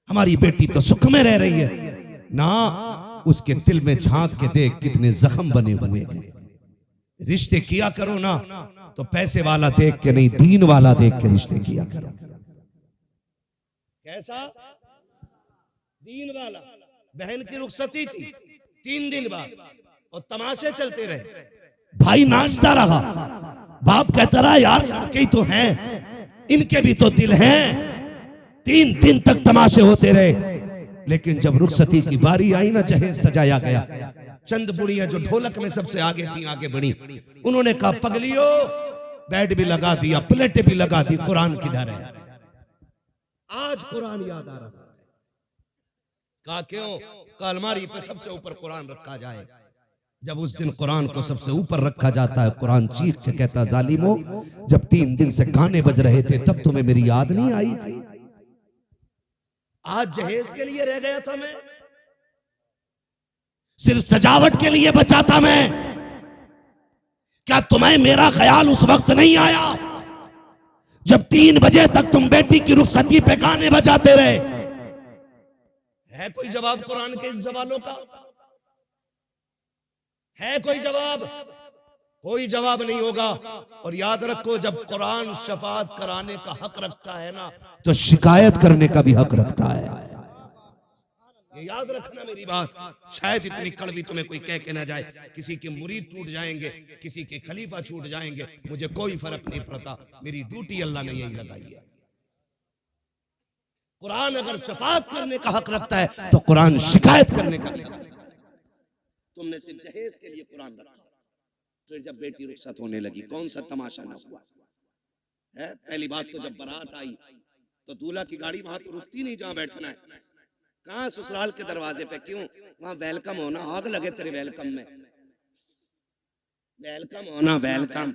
हमारी बेटी तो सुख में रह रही है ना। उसके दिल में झांक के देख कितने जख्म बने हुए हैं। रिश्ते किया करो ना तो पैसे वाला देख के नहीं, दीन वाला देख के रिश्ते किया करो। कैसा दीन वाला? बहन की रुखसती थी 3 दिन बाद और तमाशे चलते रहे, भाई नाचता रहा, बाप कहता रहा यार लड़के तो हैं, इनके भी तो दिल हैं। 3 दिन तक तमाशे होते रहे, लेकिन जब रुखसती की बारी आई ना, जहेज सजाया गया, चंद बुढ़ियां जो ढोलक में सबसे आगे थी आगे बढ़ी, उन्होंने कहा पगलियो बेड भी लगा दिया, प्लेटें भी लगा दी, कुरान किधर है? आज कुरान याद आ रहा है। कहा क्यों? कहा अलमारी पे सबसे ऊपर कुरान रखा जाए। जब उस दिन कुरान को सबसे ऊपर रखा जाता है, कुरान चीख के कहता जालिमो, जब 3 दिन से गाने बज रहे थे तब तुम्हें मेरी याद नहीं आई थी? आज जहेज के लिए रह गया था मैं, सिर्फ सजावट के लिए बचा था मैं, क्या तुम्हें मेरा ख्याल उस वक्त नहीं आया जब 3 बजे तक तुम बेटी की रुखसती पे गाने बजाते रहे? है कोई जवाब कुरान के इन सवालों का? है कोई जवाब? कोई जवाब नहीं होगा। और याद रखो, जब कुरान शफाअत कराने का हक रखता है ना, तो शिकायत करने का भी हक रखता है। ये याद रखना मेरी बात। शायद इतनी कड़वी तुम्हें कोई कह के ना जाए, किसी के मुरीद टूट जाएंगे, किसी के खलीफा छूट जाएंगे, मुझे कोई फर्क नहीं पड़ता। मेरी ड्यूटी अल्लाह ने यही लगाई है। कुरान अगर शफाअत करने का हक रखता है तो कुरान शिकायत करने का भी हक रखता है। तुमने सिर्फ जहेज के लिए कुरान रखा, फिर जब बेटी रुखसत होने लगी कौन सा तमाशा ना हुआ है? पहली बात तो जब बारात आई तो दूल्हा की गाड़ी वहां तो रुकती नहीं जहां बैठना है। कहां? ससुराल के दरवाजे पे। क्यों? वहां वेलकम होना, आग लगे तेरे वेलकम में। वेलकम होना, वेलकम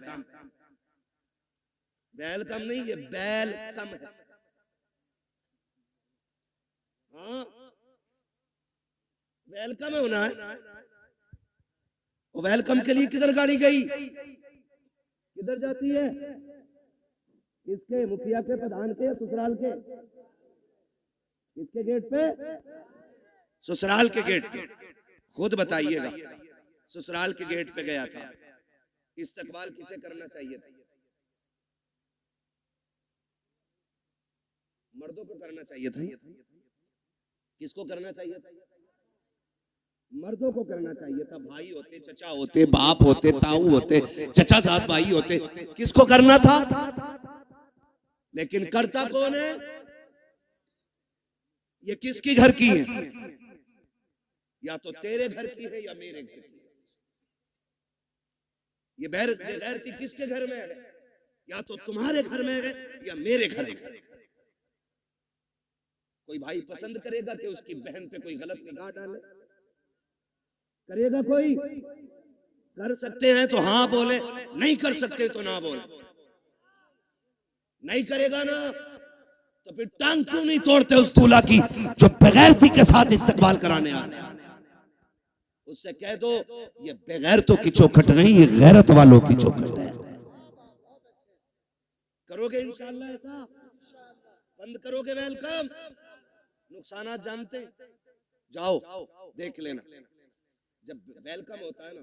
वेलकम नहीं, ये वेलकम है। हाँ, वेलकम होना है। वो वेलकम के लिए किधर गाड़ी गई? किधर जाती है? किसके? मुखिया के, प्रधान के, ससुराल के? किसके गेट पे? ससुराल के गेट पे। खुद बताइएगा। ससुराल के गेट पे गया था, इस्तकबाल किसे करना चाहिए था? मर्दों को करना चाहिए था। किसको करना चाहिए था? मर्दों को करना चाहिए था। भाई होते, चचा होते, बाप होते, ताऊ होते, चचा साथ भाई होते, किसको करना था? लेकिन करता कौन है? ये किसकी घर की है? या तो तेरे घर की है या मेरे घर की है। ये बेगैरती किसके घर में है? या तो तुम्हारे घर में है या मेरे घर में है। कोई भाई पसंद करेगा कि उसकी बहन पे कोई गलत निगाह डाले? करेगा कोई? कर सकते हैं तो हाँ बोले, नहीं कर सकते तो ना बोले। नहीं करेगा ना तो फिर टांग क्यों नहीं तोड़ते उस दूल्हा की जो बेगैरती के साथ इस्तकबाल कराने आते हैं? उससे कह दो ये बेगैरतों की चौखट नहीं, ये गैरत वालों की चौखट है। करोगे इंशाअल्लाह ऐसा? बंद करोगे वेलकम? नुकसानात जानते? जाओ देख लेना। जब वेलकम होता है ना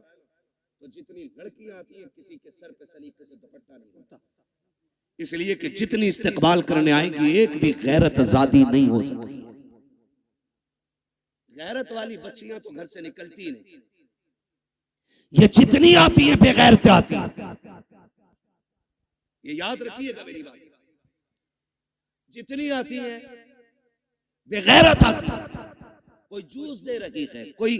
तो जितनी लड़कियां आती हैं किसी के सर पे सलीके से दुपट्टा नहीं होता, इसलिए कि जितनी इस्तकबाल करने आएंगी एक भी गैरत ज़ादी नहीं हो सकती। गैरत वाली बच्चियां तो घर से निकलती नहीं। ये जितनी आती हैं बेगैरत आती हैं। ये याद रखिएगा मेरी बात। जितनी आती हैं बेगैरत आती है। कोई जूस दे रही है, कोई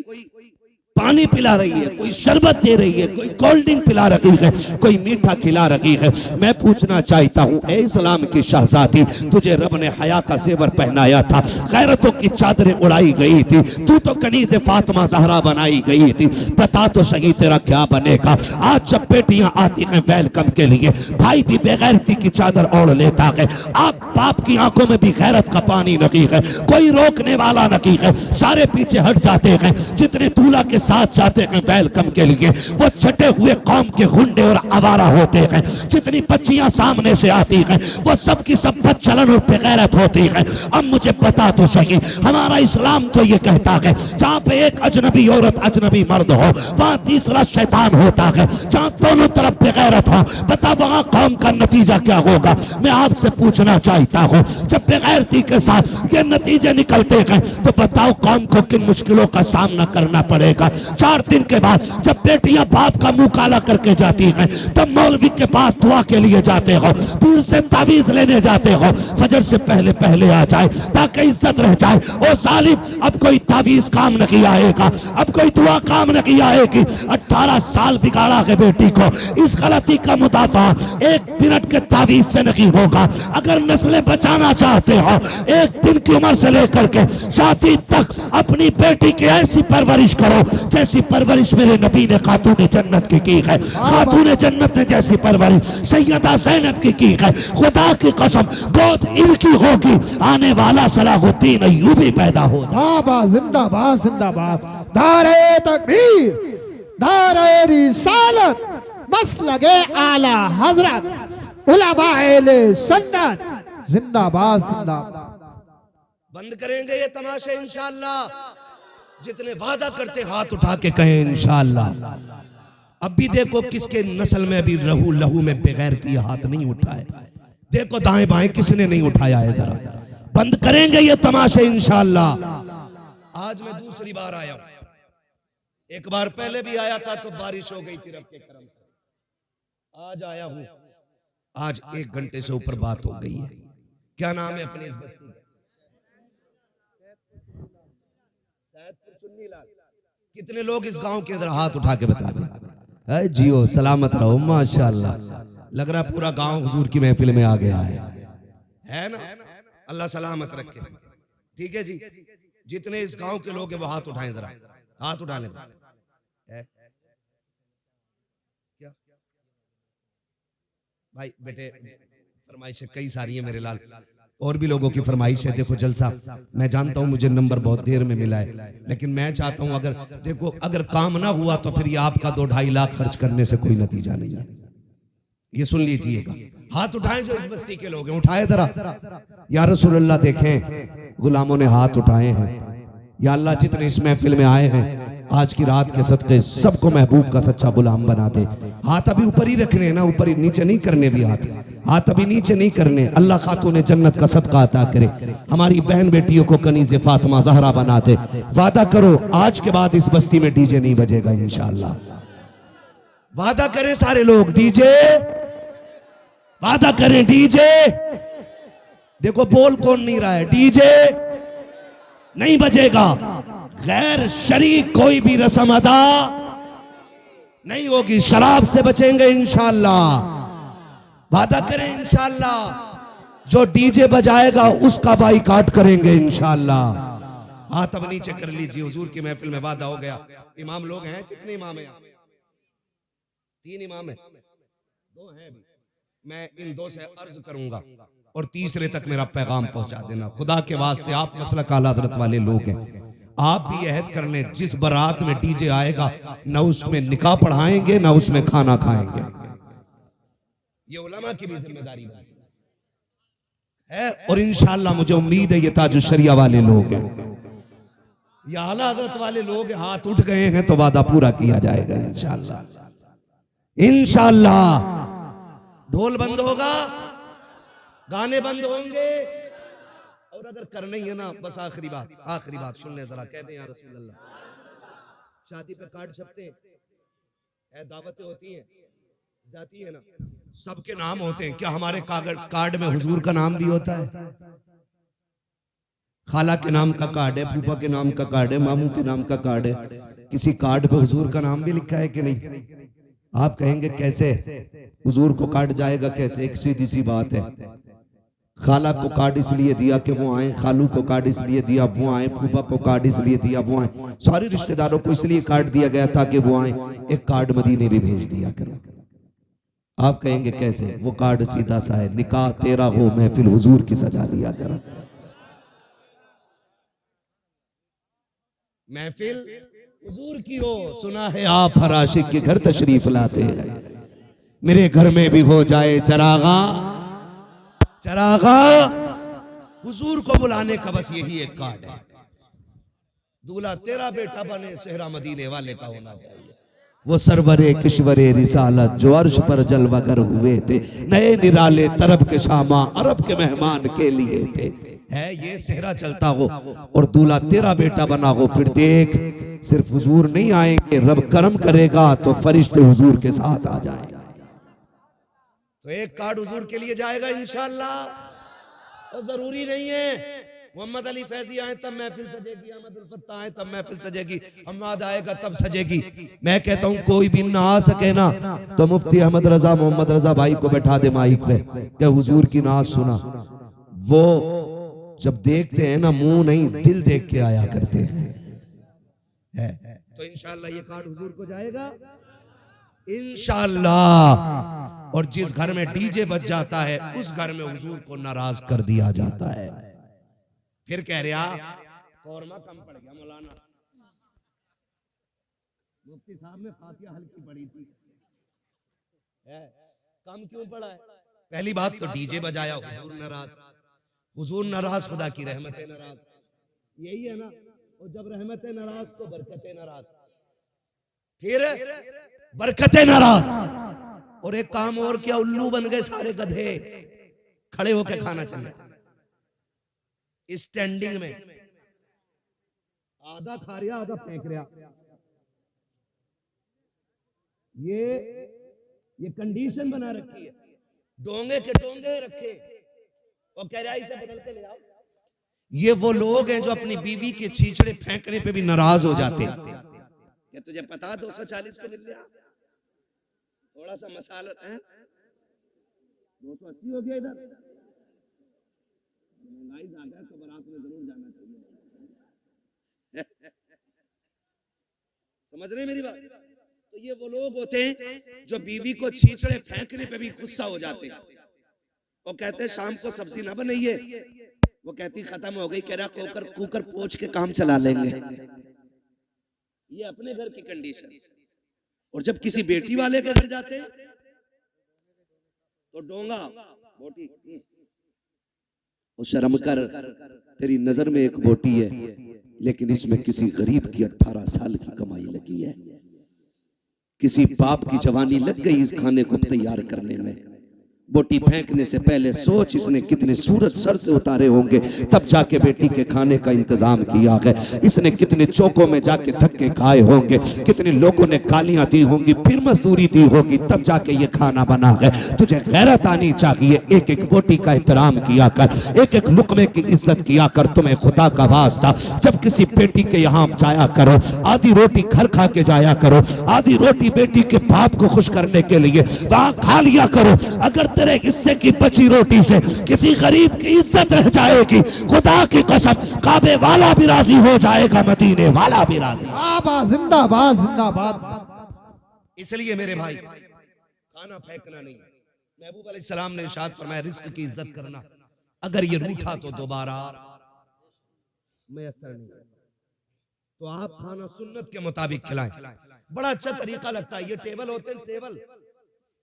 पानी पिला रही है, कोई शरबत दे रही है, कोई कोल्ड ड्रिंक पिला रही है, कोई मीठा खिला रही है। मैं पूछना चाहता हूँ, ए इस्लाम की शहजादी, तुझे रब ने हया का जेवर पहनाया था, गैरतों की चादरें उड़ाई गई थी, तू तो कनीज़े फातिमा ज़हरा बनाई गई थी। बता तो सही तेरा क्या बनेगा? आज जब बेटियां आती हैं वेलकम के लिए, भाई भी बेगैरती की चादर ओढ़ लेता है। आप बाप की आंखों में भी गैरत का पानी नहीं है, कोई रोकने वाला नहीं है, सारे पीछे हट जाते हैं। जितने दूल्हा के साथ जाते हैं वेलकम के लिए वो छटे हुए कौम के गुंडे और आवारा होते हैं। जितनी बच्चियां सामने से आती हैं वो सब की सब बदचलन और बेगैरत होती हैं। अब मुझे बता तो सही, हमारा इस्लाम तो ये कहता है जहाँ पे एक अजनबी औरत अजनबी मर्द हो वहाँ तीसरा शैतान होता है। जहाँ दोनों तरफ बेगैरत हो, बता वहाँ कौम का नतीजा क्या होगा? मैं आपसे पूछना चाहता हूँ, जब बेगैरती के साथ ये नतीजे निकलते हैं तो बताओ कौम को किन मुश्किलों का सामना करना पड़ेगा। 4 दिन के बाद जब बेटियां बाप का मुंह काला करके जाती हैं तब मौलवी के पास दुआ के लिए जाते हो, पीर से तावीज लेने जाते हो, फजर से पहले पहले आ जाए ताकि इज्जत रह जाए। ओ जालिम, अब कोई तावीज काम नहीं आएगा, अब कोई दुआ काम नहीं आएगी। 18 साल बिगाड़ा है बेटी को, इस गलती का मुदाफा 1 मिनट के तावीज से नहीं होगा। अगर नस्लें बचाना चाहते हो 1 दिन की उम्र से लेकर के शादी तक अपनी बेटी की ऐसी परवरिश करो जैसी परवरिश मेरे नबी ने खातून जन्नत की है। खातून जन्नत ने जैसी परवरिश सैयदा ज़ैनब की है। खुदा की कसम गोद इनकी होगी, आने वाला सलाहुद्दीन अय्यूबी पैदा होगा। जिंदाबाद जिंदाबाद। दारे तकबीर, दारे रिसालत, मसलगे आला हजरत उलमाए सुन्नत जिंदाबाद जिंदाबाद। बंद करेंगे ये तमाशे इंशाअल्लाह। जितने वादा करते हाथ उठा के कहें इंशाअल्लाह। अब भी देखो किसके नस्ल में अभी लहू में बेगैरती हाथ नहीं उठा है। देखो दाएं बाएं किसने नहीं उठाया है। जरा बंद करेंगे ये तमाशे इंशाअल्लाह। आज मैं दूसरी बार आया हूं। एक बार पहले भी आया था तो बारिश हो गई थी रब के करम से। आज आया हूं, आज 1 घंटे से ऊपर बात हो गई है। क्या नाम है अपनी इस बस्ती का? सैदपुर चुन्नीलाल। कितने लोग इस गांव के अंदर हाथ उठा के बता दें। जियो सलामत रहो माशाअल्लाह। लग रहा पूरा गांव हुजूर की महफिल में आ गया है ना। अल्लाह सलामत रखे। ठीक है जी, जितने इस गांव के लोग हैं वो हाथ उठाएं, जरा हाथ उठा लें। क्या भाई बेटे फरमाइशें कई सारी है मेरे लाल, और भी लोगों की फरमाइश है। देखो जलसा मैं जानता हूं मुझे नंबर बहुत देर में मिला है, लेकिन मैं चाहता हूं अगर देखो अगर काम ना हुआ तो फिर ये आपका 2-2.5 लाख खर्च करने से कोई नतीजा नहीं है। ये सुन लीजिएगा। हाथ उठाएं जो इस बस्ती के लोग हैं, उठाए जरा। या रसूल अल्लाह देखें गुलामों ने हाथ उठाए हैं। या अल्लाह जितने इस महफिल में आए हैं आज की रात के सदके सबको महबूब का सच्चा गुलाम बना दे। हाथ अभी ऊपर ही रखने ना, ऊपर ही, नीचे नहीं करने भी हाथ अभी नीचे नहीं करने। अल्लाह खातून जन्नत का सदका अता करे। हमारी बहन बेटियों को कनीज़े फातिमा ज़हरा बना दे। वादा करो आज के बाद इस बस्ती में डीजे नहीं बजेगा इंशाअल्लाह। वादा करें सारे लोग, डीजे वादा करें डीजे। देखो बोल कौन नहीं रहा है, डीजे नहीं बजेगा। गैर शरीक कोई भी रस्म अदा नहीं होगी। शराब से बचेंगे इंशाअल्लाह। वादा करें इंशाअल्लाह। जो डीजे बजाएगा उसका बाइकाट करेंगे इंशाअल्लाह। हाथ अब नीचे कर लीजिए। हुजूर की महफिल में वादा हो गया। इमाम लोग हैं, कितने इमाम हैं? 3 इमाम हैं, 2 हैं अभी। मैं इन 2 से अर्ज करूंगा और तीसरे तक मेरा पैगाम पहुंचा देना। खुदा के वास्ते आप मसलक आला हज़रत वाले लोग हैं, आप भी अहद कर लें जिस बारात में डीजे आएगा ना उसमें निकाह पढ़ाएंगे ना उसमें खाना खाएंगे। ये उलमा की भी जिम्मेदारी है। और इंशाअल्लाह मुझे उम्मीद है ये ताजुश शरिया वाले लोग हैं, ये आला हज़रत वाले लोग हाथ उठ गए हैं तो वादा पूरा किया जाएगा इंशाअल्लाह। इंशाअल्लाह ढोल बंद होगा, गाने बंद होंगे। और अगर करना ही है ना, बस आखिरी बात सुन ले जरा। कहते हैं या रसूल अल्लाह, शादी पे कार्ड छपते हैं, दावतें होती हैं, जाती है ना, सबके नाम होते हैं। क्या हमारे कार्ड में हुजूर का नाम भी होता है? खाला के नाम का कार्ड है, फूफा के नाम का कार्ड है, मामू के नाम का कार्ड है। किसी कार्ड पे हुजूर का नाम भी लिखा है कि नहीं? आप कहेंगे कैसे हुजूर को कार्ड जाएगा कैसे? एक सीधी सी बात है। खाला को कार्ड इसलिए दिया कि वो आए, खालू को कार्ड इसलिए दिया वो आए, फूफा को कार्ड इसलिए दिया वो आए, सारे रिश्तेदारों को इसलिए कार्ड दिया गया ताकि वो आए। एक कार्ड मदीने भी भेज दिया करो। आप कहेंगे कैसे? वो कार्ड सीधा सा है, निकाह तेरा हो महफिल हुजूर की सजा लिया करो। महफिल हुजूर की हो। सुना है आप हर आशिक के घर तशरीफ लाते हैं, मेरे घर में भी हो जाए चरागा। हुजूर को बुलाने का बस यही एक कार्ड है। दूल्हा तेरा बेटा बने, सेहरा मदीने वाले का होना चाहिए। वो सरवरे किश्वरे रिसालत जो अर्श पर जलवागर हुए थे, नए निराले तरब के शामा अरब के मेहमान के लिए थे। है ये सेहरा चलता हो और दूल्हा तेरा बेटा बना हो, फिर देख सिर्फ हुजूर नहीं आएंगे, रब करम करेगा तो फरिश्ते हुजूर के साथ आ जाएंगे। तो एक कार्ड हुजूर के लिए जाएगा इंशाअल्लाह। और जरूरी नहीं है मोहम्मद अली फैजी आए तब महफिल सजेगी, अहमद उल फत्ता आए तब महफिल सजेगी, हम्माद आएगा तब सजेगी। मैं कहता हूं कोई भी ना आ सके ना तो मुफ्ती अहमद रजा मोहम्मद रजा भाई को बैठा दे माइक पे, क्या हुजूर की नाज सुना। वो जब देखते हैं ना मुंह नहीं दिल देख के आया करते हैं। तो इंशाअल्लाह ये कार्ड हुजूर को जाएगा इंशाअल्लाह। और जिस घर में डीजे बज जाता है उस घर में हुजूर को नाराज कर दिया जाता है। फिर कह रहा कौरमा कम पड़ गया मौलाना, मुफ्ती साहब ने फातिहा हल्की पढ़ी थी, कम क्यों पड़ा है? पहली बात तो डीजे बजाया, हुजूर नाराज, खुदा की रहमतें नाराज, यही है ना। और जब रहमतें नाराज तो बरकतें नाराज, फिर बरकतें नाराज। और एक काम और क्या, उल्लू बन गए सारे गधे, खड़े होकर खाना चाहिए स्टैंडिंग में, आधा खा रहा आधा फेंक रहा। ये कंडीशन बना रखी है, डोंगे के डोंगे रखे और कह रहा इसे बदल के ले आओ। ये वो लोग हैं जो अपनी बीवी के छींचड़े फेंकने पे भी नाराज हो जाते हैं। क्या तुझे पता 240 को मिल गया, थोड़ा सा मसाला है, 280 हो गया इधर, महंगाई ज्यादा है तो बारात में जरूर जाना चाहिए। समझ रहे मेरी बात? तो ये वो लोग होते हैं जो बीवी को छींचड़े फेंकने पे भी गुस्सा हो जाते हैं और कहते हैं शाम को सब्जी ना बनाइए, वो कहती खत्म हो गई, कह रहा कुकर पोंछ के काम चला लेंगे। ये अपने घर की कंडीशन। और जब किसी बेटी वाले के घर जाते हैं तो डोंगा बोटी, शर्म कर, तेरी नजर में एक बोटी है लेकिन इसमें किसी गरीब की 18 साल की कमाई लगी है, किसी बाप की जवानी लग गई इस खाने को तैयार करने में। बोटी फेंकने से पहले सोच इसने कितने सूरज सर से उतारे होंगे तब जाके बेटी के खाने का इंतजाम किया है, इसने कितने चौकों में जाके धक्के खाए होंगे, कितने लोगों ने गालियां दी होंगी, फिर मजदूरी दी होगी, तब जाके ये खाना बना है। तुझे गैरत आनी चाहिए, एक एक बोटी का एहतराम किया कर, एक एक लुकमे की इज्जत किया कर। तुम्हें खुदा का वास्ता जब किसी बेटी के यहाँ जाया करो, आधी रोटी घर खा के जाया करो, आधी रोटी बेटी के बाप को खुश करने के लिए वहां खा लिया करो। अगर तेरे हिस्से की बची रोटी से किसी गरीब की इज्जत रह जाएगी, खुदा की कसम काबे वाला भी राजी हो जाएगा, मदीने वाला भी राजी। जिंदाबाद जिंदाबाद। इसलिए मेरे भाई खाना फेंकना नहीं। महबूब अलैहिस्सलाम ने इरशाद फरमाया रिस्क की इज्जत करना, अगर ये रूठा तो दोबारा मैसर नहीं, तो आप खाना सुन्नत के मुताबिक खिलाएं। बड़ा अच्छा तरीका लगता है। ये टेबल होते हैं, टेबल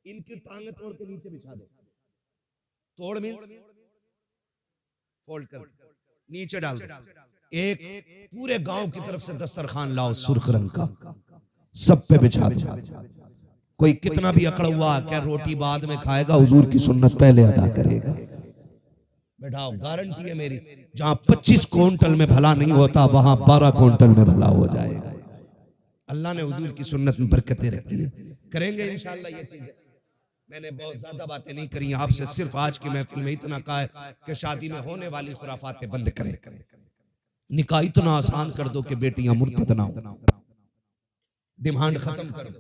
इनकी टांगें तोड़ के नीचे बिछा दो, तोड़ मींस फोल्ड कर नीचे डाल दो। एक पूरे गांव की तरफ से दस्तरखान लाओ सुर्ख रंग का, सब पे बिछा दो। कोई कितना भी अकड़ा हुआ क्या रोटी बाद में खाएगा, हुजूर की सुन्नत पहले अदा करेगा। बैठाओ, गारंटी है मेरी, जहां 25 क्विंटल में भला नहीं होता वहां 12 क्विंटल में भला हो जाएगा। अल्लाह ने हुजूर की सुन्नत में बरकतें रखी है। करेंगे इंशाअल्लाह ये चीजें। मैंने बहुत ज्यादा बातें नहीं करी आपसे, सिर्फ आज की महफिल में इतना कहा है कि शादी में होने वाली खुराफातें बंद करें, निकाह इतना आसान कर दो कि बेटियां मुर्तद ना हो, डिमांड खत्म कर दो,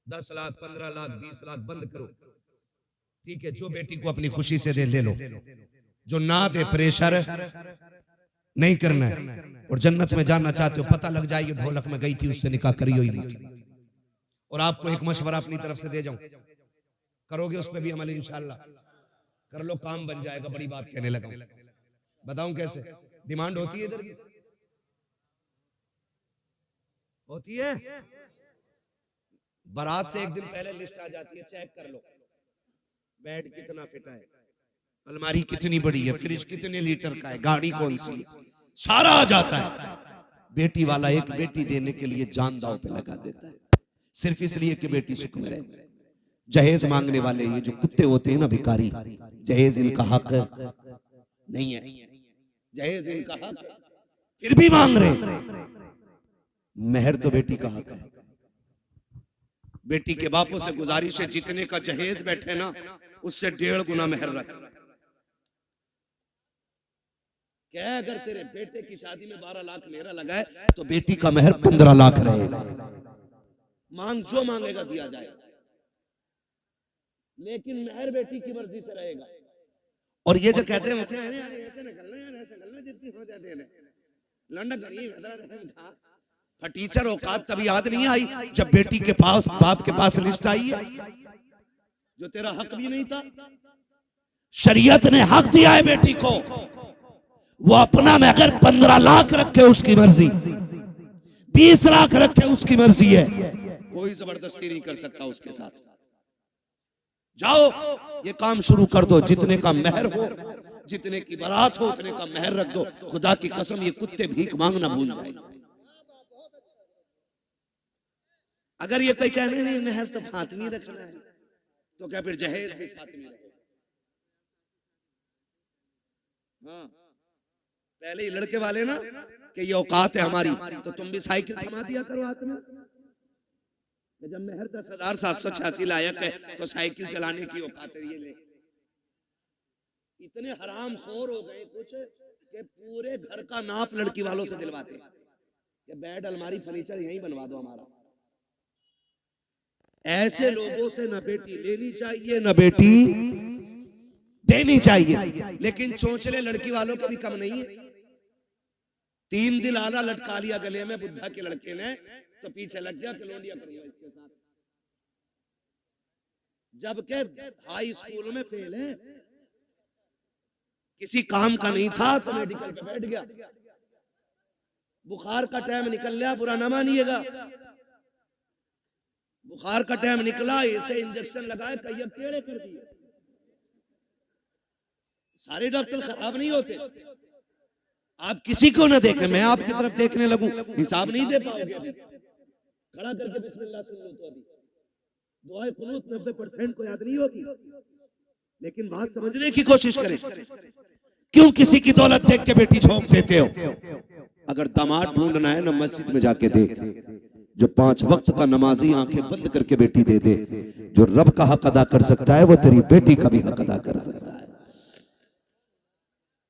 10 लाख 15 लाख 20 लाख बंद करो। ठीक है, जो बेटी को अपनी खुशी से दे ले लो, जो ना दे प्रेशर नहीं करना है। और जन्नत में जाना चाहते हो, पता लग जाए ये ढोलक में गई थी उससे निकाह करियो ही मत। और आपको एक मशवरा अपनी तरफ से दे जाऊं, करोगे उस पर भी अमल इंशाअल्लाह कर लो, काम बन जाएगा। बड़ी बात कहने लगा, बताऊं कैसे? डिमांड होती है इधर भी होती है, बारात से एक दिन पहले लिस्ट आ जाती है, चेक कर लो बेड कितना फिट है, अलमारी कितनी बड़ी है, फ्रिज कितने लीटर का है, गाड़ी कौन सी है, सारा आ जाता है। बेटी वाला एक बेटी देने के लिए जान दांव पे लगा देता है, सिर्फ इसलिए कि बेटी सुख में रहे। जहेज मांगने वाले ये जो कुत्ते होते हैं ना भिखारी, जहेज इनका हक नहीं है, जहेज इनका हक फिर भी मांग रहे। मेहर तो बेटी का हक है। बेटी के बापों से गुजारिश है, जितने का जहेज बैठे ना उससे 1.5 गुना मेहर रख। क्या अगर तेरे बेटे की शादी में 12 लाख मेरा लगा है तो बेटी का मेहर 15 लाख रहेगा। मांग जो मांगेगा दिया जाएगा, लेकिन मेहर बेटी की मर्जी से रहेगा। और ये जो कहते हैं ऐसे निकलना जितनी हो जाते हैं लंडन गरीब फटीचर औकात तभी याद नहीं आई जब बेटी के पास बाप के पास लिस्ट आई है, जो तेरा हक भी नहीं था। शरीयत ने हक दिया है बेटी को, वो अपना में अगर 15 लाख रखे उसकी मर्जी, 20 लाख रखे उसकी मर्जी है, कोई जबरदस्ती नहीं कर सकता उसके साथ। जाओ ये काम शुरू कर दो, जितने का मेहर हो, जितने की बारात हो उतने का मेहर रख दो। खुदा की कसम ये कुत्ते भीख मांगना भूल जाएंगे। अगर ये कोई कहने नहीं मेहर तो फातिमी रखना है, तो क्या फिर जहेज भी फातिमी रहे? हाँ, पहले ही लड़के वाले ना कि ये औकात है हमारी, तो तुम भी साइकिल थमा दिया करो हाथ में। जब मेहर 10,786 लायक है तो साइकिल चलाने की औकात है ये ले। इतने हराम खोर हो गए कुछ कि पूरे घर का नाप लड़की वालों से दिलवाते कि बेड अलमारी फर्नीचर यहीं बनवा दो हमारा। ऐसे लोगों से न बेटी लेनी चाहिए न बेटी देनी चाहिए। लेकिन चोंचले लड़की वालों के भी कम नहीं है। 3 दिल आला लटका लिया गले में बुद्धा के लड़के ने, तो पीछे लग गया कलोंडिया करूंगा इसके साथ, जबकि हाई स्कूल में फेल है, किसी काम का नहीं था तो मेडिकल पे बैठ गया। बुखार का टाइम निकल गया, बुरा ना मानिएगा, बुखार का टाइम निकला, ऐसे इंजेक्शन लगाए कई टेढ़े कर दिए। सारे डॉक्टर खराब नहीं होते। आप किसी को ना देखें, मैं आपकी तरफ देखने लगूं, हिसाब नहीं दे पाओगे। अभी खड़ा करके बिस्मिल्लाह सुन लो तो अभी दुआए कुनूत 90% को याद नहीं होगी। लेकिन बात समझने की कोशिश करें। क्यों किसी की दौलत देख के बेटी झोंक देते हो? अगर दामाद ढूंढना है ना, मस्जिद में जाके देख, जो 5 वक्त का नमाजी आंखें बंद करके बेटी दे दे। जो रब का हक अदा कर सकता है वो तेरी बेटी का भी हक अदा कर सकता है।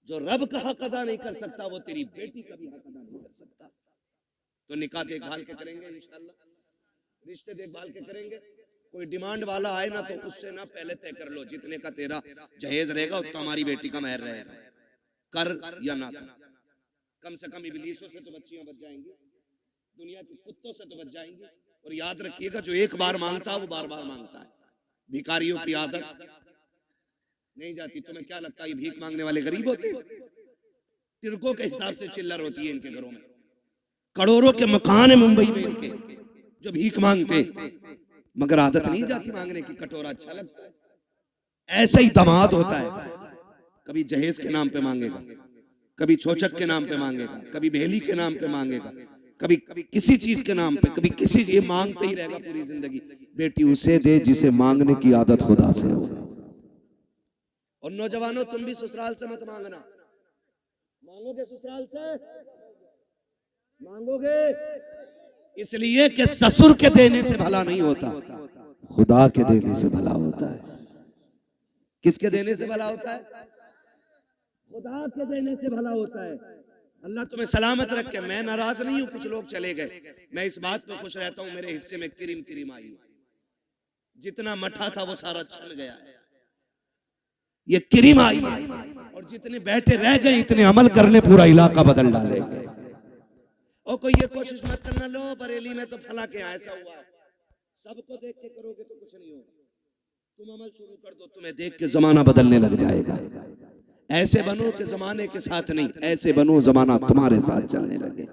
जो रब का हक अदा नहीं कर सकता वो तेरी बेटी का भी हक अदा नहीं कर सकता। तो निकाह देखभाल के करेंगे इंशाल्लाह, रिश्ते देखभाल के करेंगे। कोई डिमांड वाला आए ना तो उससे ना पहले तय कर लो जितने का तेरा जहेज रहेगा उतना हमारी बेटी का मेहर रहेगा, कर या ना कर। कम से कम इबलीसों से तो बच्चियां बच जाएंगी, दुनिया के कुत्तों से तो बच जाएंगी। और याद रखिएगा जो एक बार मांगता है वो बार बार मांगता है। भिखारियों की आदत नहीं जाती। तुम्हें क्या लगता है ये भीख मांगने वाले गरीब होते? तिरकों के हिसाब से चिल्लर होती है इनके घरों में। करोड़ों के मकान है मुंबई में इनके जो भीख मांगते, मगर आदत नहीं जाती मांगने की। कटोरा अच्छा लगता है। ऐसा ही दामाद होता है, कभी जहेज के नाम पे मांगेगा, कभी छोचक के नाम पे मांगेगा, कभी बेली के नाम पे मांगेगा, कभी किसी चीज के नाम पे, कभी किसी, ये मांगते ही रहेगा पूरी जिंदगी। बेटी उसे दे जिसे मांगने की आदत खुदा से हो। और नौजवानों तुम भी ससुराल से मत मांगना। मांगोगे ससुराल से? मांगोगे इसलिए कि ससुर के देने से भला नहीं होता, खुदा के देने से भला होता है। किसके देने से भला होता है? खुदा के देने से भला होता है। अल्लाह तुम्हें सलामत रखे। मैं नाराज नहीं हूं कुछ लोग चले गए, मैं इस बात पे खुश रहता हूं मेरे हिस्से में क्रीम क्रीम आई है। जितना मठा था वो सारा छन गया है, ये क्रीम आई है। और जितने बैठे रह गए इतने अमल करने पूरा इलाका बदल डालेंगे। और कोई ये कोशिश मत करना लो बरेली में तो फला के ऐसा हुआ, सबको देख के करोगे तो कुछ नहीं होगा। तुम अमल शुरू कर दो, तुम्हें देख के जमाना बदलने लग जाएगा। ऐसे बनो कि जमाने के साथ नहीं, ऐसे बनो जमाना तुम्हारे साथ चलने लगे।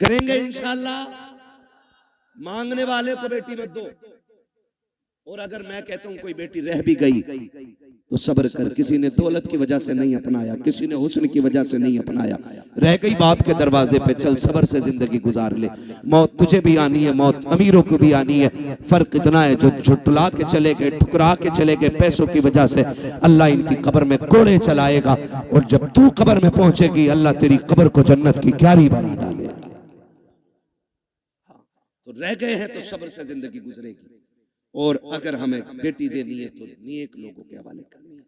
करेंगे इंशाल्लाह। मांगने वाले को बेटी मत दो। और अगर मैं कहता हूं कोई बेटी रह भी गई तो सब्र कर। किसी ने दौलत की वजह से नहीं अपनाया, किसी ने हुस्न की वजह से नहीं अपनाया, रह गई बाप के दरवाजे पे, चल सब्र से जिंदगी गुजार ले। मौत तुझे भी आनी है, मौत अमीरों को भी आनी है। फर्क इतना है जो झुटला के चले गए, ठुकरा के चले गए पैसों की वजह से, अल्लाह इनकी कब्र में कोड़े चलाएगा। और जब तू कब्र में पहुंचेगी अल्लाह तेरी कब्र को जन्नत की क्यारी बना डालेगा। तो रह गए हैं तो सब्र से जिंदगी गुजरेगी। और अगर हमें बेटी देनी है तो नेक लोगों के हवाले करनी है।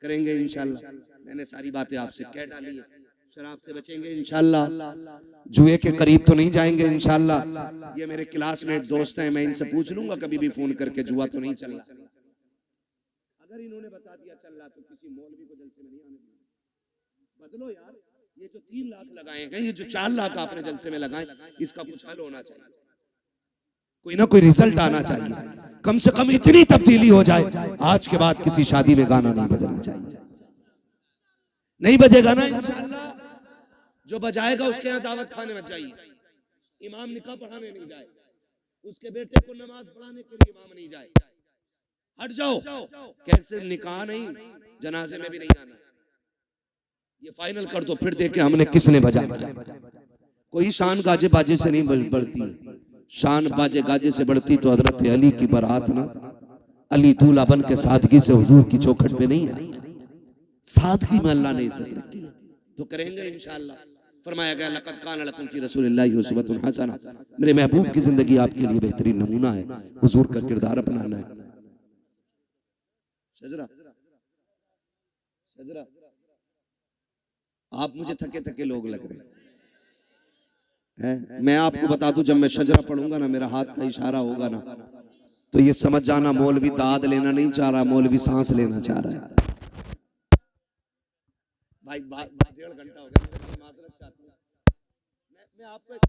करेंगे इंशाल्लाह। मैंने सारी बातें आपसे कह डाली है। शराब से बचेंगे इंशाल्लाह, जुए के करीब तो नहीं जाएंगे इंशाल्लाह। ये मेरे क्लासमेट दोस्त हैं, मैं इनसे पूछ लूंगा कभी भी फोन करके जुआ तो नहीं चल रहा। अगर इन्होंने बता दिया चल रहा तो किसी मौलवी को जलसे में नहीं आने देना। बदलो यार, ये जो 3 लाख लगाए हैं, ये जो 4 लाख आपने जलसे में लगाए, इसका कुछ हल होना चाहिए, कोई ना कोई रिजल्ट आना चाहिए। कम से कम इतनी तब्दीली हो जाए, आज के बाद किसी शादी में गाना नहीं बजना चाहिए। नहीं बजेगा ना इंशाल्लाह, जो बजाएगा उसके यहाँ दावत खाने मत जाइए। इमाम निकाह पढ़ाने नहीं जाए, उसके बेटे को नमाज पढ़ाने के लिए इमाम नहीं जाए। हट जाओ। कैसे निकाह नहीं, जनाजे में भी नहीं आना, ये फाइनल कर दो, फिर देखे हमने किसने बजाया। कोई शान गाजे बाजे से नहीं बढ़ती, शान बाजे गाजे से बढ़ती तो हजरत अली की बारात ना, अली दूल्हा बन के सादगी से हुजूर की चौखट पे नहीं आई। सादगी में अल्लाह ने इज्जत रखी है, तो करेंगे इंशाअल्लाह। फरमाया गया लक़द कान लकुम फ़ी रसूलिल्लाहि उस्वतुन हसना, मेरे महबूब की जिंदगी आपके लिए बेहतरीन नमूना है, हुजूर का किरदार अपनाना है। शजरा शजरा, आप मुझे थके थके लोग लग रहे हैं। मैं आपको बता दूं, जब मैं शजरा पढ़ूंगा ना, मेरा हाथ का इशारा होगा ना, तो ये समझ जाना मौलवी दाद लेना नहीं चाह रहा, मौलवी सांस लेना चाह रहा है। भाई 1.5 घंटा हो गया, मैं माजरत चाहता हूं। मैं आपको एक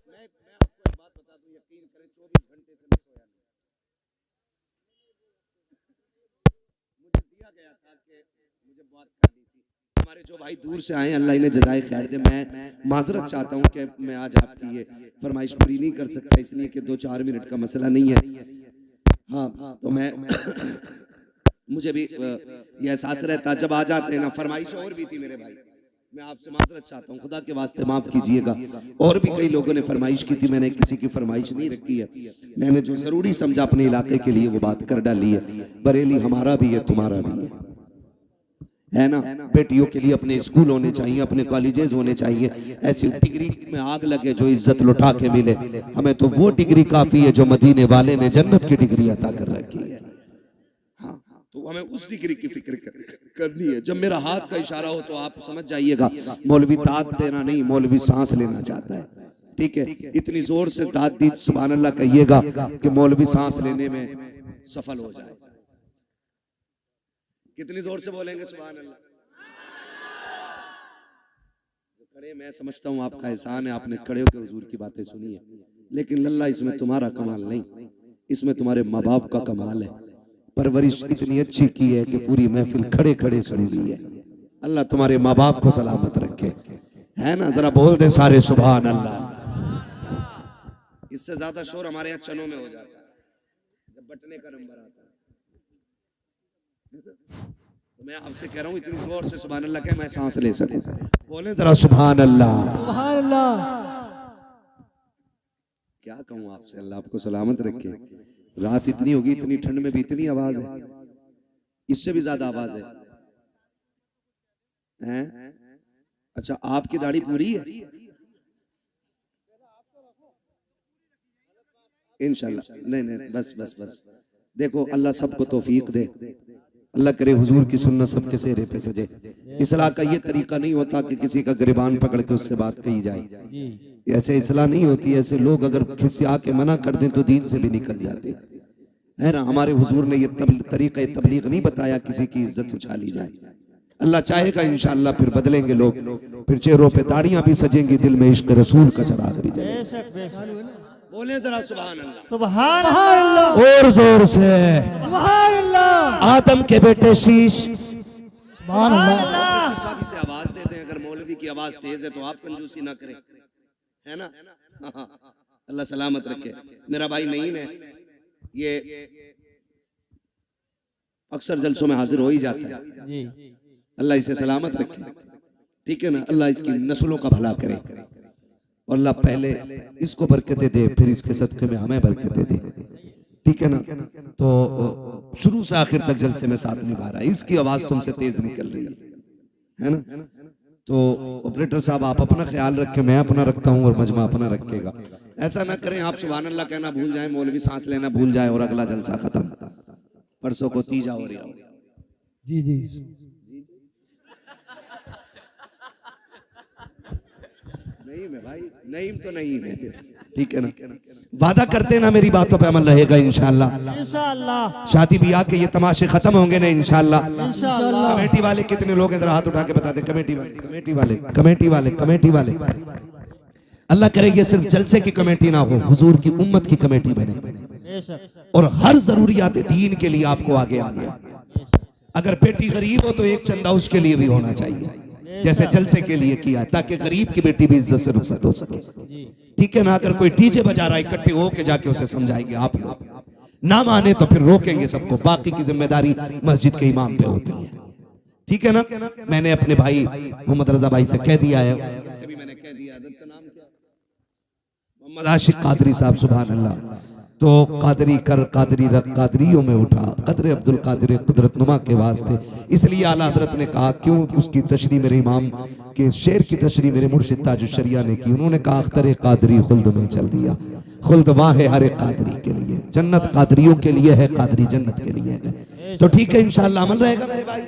बात बता दूं, यकीन करें 24 घंटे से मैं सोया नहीं। मुझे दिया गया था कि मुझे बात करनी थी। हमारे जो भाई दूर से आए, अल्लाह इन्हें जज़ाए खैर दे, मैं माजरत चाहता हूं कि मैं आज आपकी ये फरमाइश पूरी नहीं कर सकता, इसलिए कि 2-4 मिनट का मसला नहीं है। हाँ, तो मैं मुझे भी ये एहसास रहता जब आ जाते हैं ना। फरमाइश और भी थी मेरे भाई, मैं आपसे माजरत चाहता हूँ, खुदा के वास्ते माफ कीजिएगा। और भी कई लोगों ने फरमाइश की थी, मैंने किसी की फरमाइश नहीं रखी है। मैंने जो जरूरी समझा अपने इलाके के लिए वो बात कर डाली है। बरेली हमारा भी है, तुम्हारा भी है ना। बेटियों के लिए अपने स्कूल होने चाहिए, अपने कॉलेजेस होने चाहिए, ऐसी डिग्री में आग लगे जो इज्जत लुटा के मिले। हमें तो वो डिग्री काफी है जो मदीने वाले ने जन्नत की डिग्री अता कर रखी है। हाँ, तो हमें उस डिग्री की फिक्र करनी है। जब मेरा हाथ का इशारा हो तो आप समझ जाइएगा, मौलवी दाद देना नहीं, मौलवी सांस लेना चाहता है। ठीक है, इतनी जोर से दाद दी सुभान अल्लाह कहिएगा कि मौलवी सांस लेने में सफल हो जाए। कितनी जोर से बोलेंगे सुभान अल्लाह? खड़े, मैं समझता हूँ आपका एहसान है, आपने खड़े होकर हुजूर की बातें सुनी है, लेकिन लल्ला इसमें तुम्हारा कमाल नहीं, इसमें तुम्हारे माँ बाप का कमाल है। परवरिश इतनी अच्छी की है कि पूरी महफिल खड़े खड़े सुन ली है। अल्लाह तुम्हारे माँ बाप को सलामत रखे, है ना। जरा बोल दे सारे सुभान अल्लाह। इससे ज्यादा शोर हमारे यहाँ चनों में हो जाता है जब बटने का नंबर आता है। तो मैं आपसे कह रहा हूँ इतनी जोर से सुभान अल्लाह कह मैं सांस ले सकूं। बोले जरा सुभान अल्लाह। सुभान अल्लाह। क्या कहूँ आपसे, अल्लाह आपको सलामत रखे। रात इतनी होगी, इतनी ठंड में भी इतनी आवाज है, इससे भी ज्यादा आवाज है? अच्छा, आपकी दाढ़ी पूरी है? इंशाल्लाह। नहीं, बस देखो, अल्लाह सबको तौफीक दे, अल्लाह करे हुजूर की सुन्नत सबके चेहरे पे सजे। इस्लाह का ये तरीका नहीं होता कि किसी का गिरबान पकड़ के उससे बात कही जाए, ऐसे इस्लाह नहीं होती। ऐसे लोग अगर खिसिया के मना कर दें तो दीन से भी निकल जाते, है ना। हमारे हुजूर ने ये तरीका तबलीग नहीं बताया किसी की इज्जत उछाली जाए। अल्लाह चाहेगा इंशाअल्लाह फिर बदलेंगे लोग, फिर चेहरों पे दाढ़ियां भी सजेंगी, दिल में इश्क रसूल का चिराग भी जलेगा। बोले जरा सुभान अल्लाह। सुभान अल्लाह। और जोर से सुभान अल्लाह। आदम के बेटे शीश। सुभान अल्लाह। साहब इसे आवाज देते हैं, अगर मौलवी की आवाज तेज है तो आप कंजूसी ना करें, है ना। अल्लाह सलामत रखे। मेरा भाई नईम है, ये अक्सर जलसों में हाजिर हो ही जाता है। अल्लाह इसे सलामत रखे, ठीक है ना। अल्लाह इसकी नस्लों का भला करे और अल्लाह पहले इसको बरकतें दे, फिर इसके सदक़े में हमें बरकतें दे, ठीक है ना। तो शुरू से आखिर तक जलसे में साथ निभा रहा है। इसकी आवाज तुमसे तेज निकल रही है ना। तो ऑपरेटर साहब आप अपना ख्याल रखें, मैं अपना रखता हूँ और मजमा अपना रखेगा। ऐसा ना करें आप सुभान अल्लाह कहना भूल जाए, मौलवी सांस लेना भूल जाए और अगला जलसा खत्म। परसों को तीजा हो रहा हो। जी नहीं मैं भाई, नईम तो नहीं है, ठीक है ना। वादा करते ना मेरी बातों पे अमल रहेगा इंशाअल्लाह। इंशाअल्लाह। शादी ब्याह के ये तमाशे खत्म होंगे ना इंशाअल्लाह। इंशाअल्लाह। कमेटी वाले कितने लोग इधर हाथ उठा के बता दे। कमेटी वाले अल्लाह करे ये सिर्फ जलसे की कमेटी ना हो, हुजूर की उम्मत की कमेटी बने और हर जरूरियात दीन के लिए आपको आगे आना है। अगर बेटी गरीब हो तो एक चंदा उसके लिए भी होना चाहिए, जैसे जलसे के लिए किया, ताकि गरीब की बेटी भी इज्जत से रुखसत हो सके, ठीक है ना। अगर कोई डीजे बजा रहा है इकट्ठे होके जाके उसे समझाएंगे आप लोग, ना माने तो फिर रोकेंगे सबको, बाकी की जिम्मेदारी मस्जिद के इमाम पे होती है। ठीक है ना। मैंने अपने भाई मोहम्मद रजा भाई से कह दिया है, मैंने कह दिया का नाम क्या, मोहम्मद आशिक कादरी साहब, सुभान अल्लाह। तो कादरी कर कादरी रख कादरियों में उठा, कदर अब्दुल कादिर कुदरत नुमा के वास्ते। इसलिए आला हजरत ने कहा, क्यों उसकी तशरीह मेरे इमाम के शेर की तशरीह मेरे मुर्शिद ताजुश शरिया ने की। उन्होंने कहा अख्तर कादरी खुल्द में चल दिया, खुल्द वहाँ है हर एक कादरी के लिए, जन्नत कादरियों के लिए है, कादरी जन्नत के लिए है। तो ठीक है, इंशाअल्लाह अमल रहेगा मेरे भाई।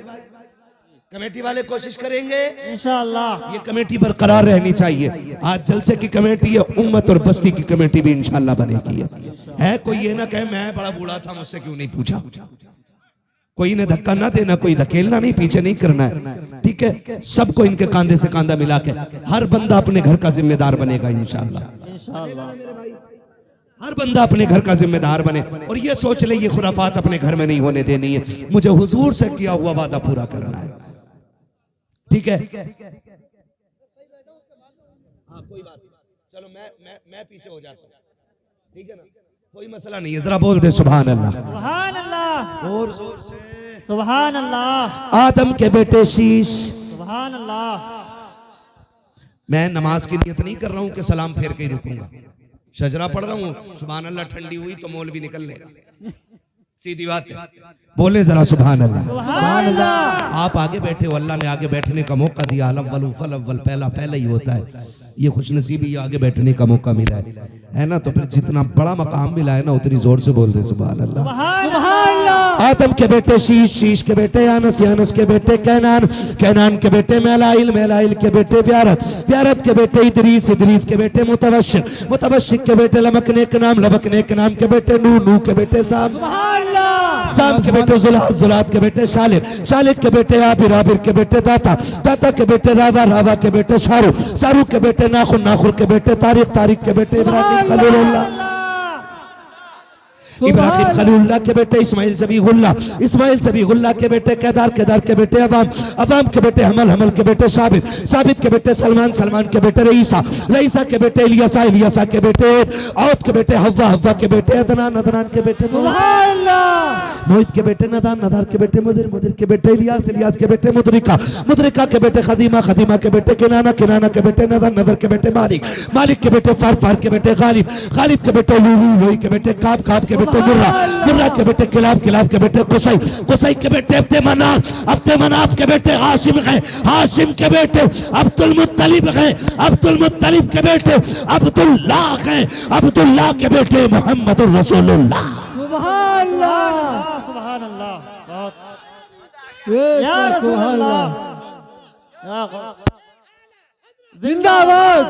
कमेटी वाले कोशिश करेंगे इंशाअल्लाह, ये कमेटी बरकरार रहनी चाहिए। आज जलसे की कमेटी है, उम्मत और बस्ती की कमेटी भी इंशाअल्लाह बनेगी। है कोई ये ना कहे मैं बड़ा बूढ़ा था मुझसे क्यों नहीं पूछा, कोई ने धक्का ना देना, कोई धकेलना नहीं, पीछे नहीं करना है। ठीक है, सबको इनके कांधे से कांधा मिला के हर बंदा अपने घर का जिम्मेदार बनेगा इंशाअल्लाह। हर बंदा अपने घर का जिम्मेदार बने और ये सोच ले ये खुराफात अपने घर में नहीं होने देनी है, मुझे हुजूर से किया हुआ वादा पूरा करना है। ठीक है, हाँ कोई बात नहीं, चलो मैं पीछे हो जाता हूँ, ठीक है ना, कोई मसला नहीं है। जरा बोल दे सुभान अल्लाह, सुभान अल्लाह, और जोर से सुभान अल्लाह, आदम के बेटे शीश। सुभान अल्लाह। मैं नमाज की नियत नहीं कर रहा हूँ कि सलाम फेर के ही रुकूंगा, शजरा पढ़ रहा हूँ, सुभान अल्लाह ठंडी हुई तो मौलवी निकल लेगा, सीधी बात है। बोले जरा सुभान अल्लाह, सुभान अल्लाह। आप आगे बैठे हो, अल्लाह ने आगे बैठने का मौका दिया। अव्वल फल अव्वल, पहला पहला ही होता है, ये खुशनसीबी आगे बैठने का मौका मिला है ना। तो फिर जितना बड़ा मकाम मिला है ना, उतनी जोर से बोल दे सुभान अल्लाह। सुभान अल्लाह। आदम के बेटे शीश, शीश के बेटे यानस, यानस के बेटे कैनान, कैनान के बेटे मेलाइल, मेलाइल के बेटे ब्यारत, ब्यारत के बेटे इदरीस, इदरीस के बेटे मुतवश्शिक, मुतवश्शिक के बेटे लमकने के नाम, लमकने के नाम के बेटे नूह, नूह के बेटे साम, साम के बेटे जुलात, जुलात के बेटे शालिक, शालिक के बेटे आबिर, आबिर के बेटे दाता, दाता के बेटे रावा, रावा के बेटे शारू, शारू के बेटे नाखुर, नाखुर के बेटे तारिक, तारिक के बेटे इब्राहिम खलीलुल्लाह, इब्राहिम खलीलुल्लाह के बेटे इस्माइल ज़बीहुल्लाह, इस्माइल ज़बीहुल्लाह के बेटे केदार, केदार के बेटे अवाम, अवाम के बेटे हमल, हमल के बेटे साबित, साबित के बेटे सलमान, सलमान के बेटे रईसा, रईसा के बेटे इलियासा, इलियासा के बेटे औद के बेटे हव्वा, हव्वा के बेटे अदनान, अदनान के बेटे मोहित के बेटे नदान, नदार के बेटे मुदिर, मुदिर के बेटे इलियास, इलियास के बेटे मुदरिका, मुदरिका के बेटे खदीमा, खदीमा के बेटे किनाना, किनाना के बेटे नदर, नदर के बेटे मालिक, मालिक के बेटे फार, फार के बेटे गालिब, गालिब के बेटे लूलू, लूई के बेटे काब, काब के बेटे मुर्रा, मुर्रा के बेटे किलाब, किलाब के बेटे कुसै, कुसै के बेटे अब्दे मनाफ, अब्दे मनाफ के बेटे हाशिम हैं, हाशिम के बेटे अब्दुल मुत्तलिब हैं, अब्दुल मुत्तलिब के बेटे अब्दुल्लाह हैं, अब्दुल्लाह के बेटे मोहम्मदुर रसूलुल्लाह। सुभान अल्लाह, सुभान अल्लाह, या रसूल अल्लाह, जिंदाबाद,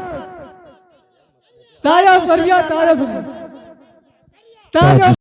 ताजा फरिया, ताजा फरिया, ताजा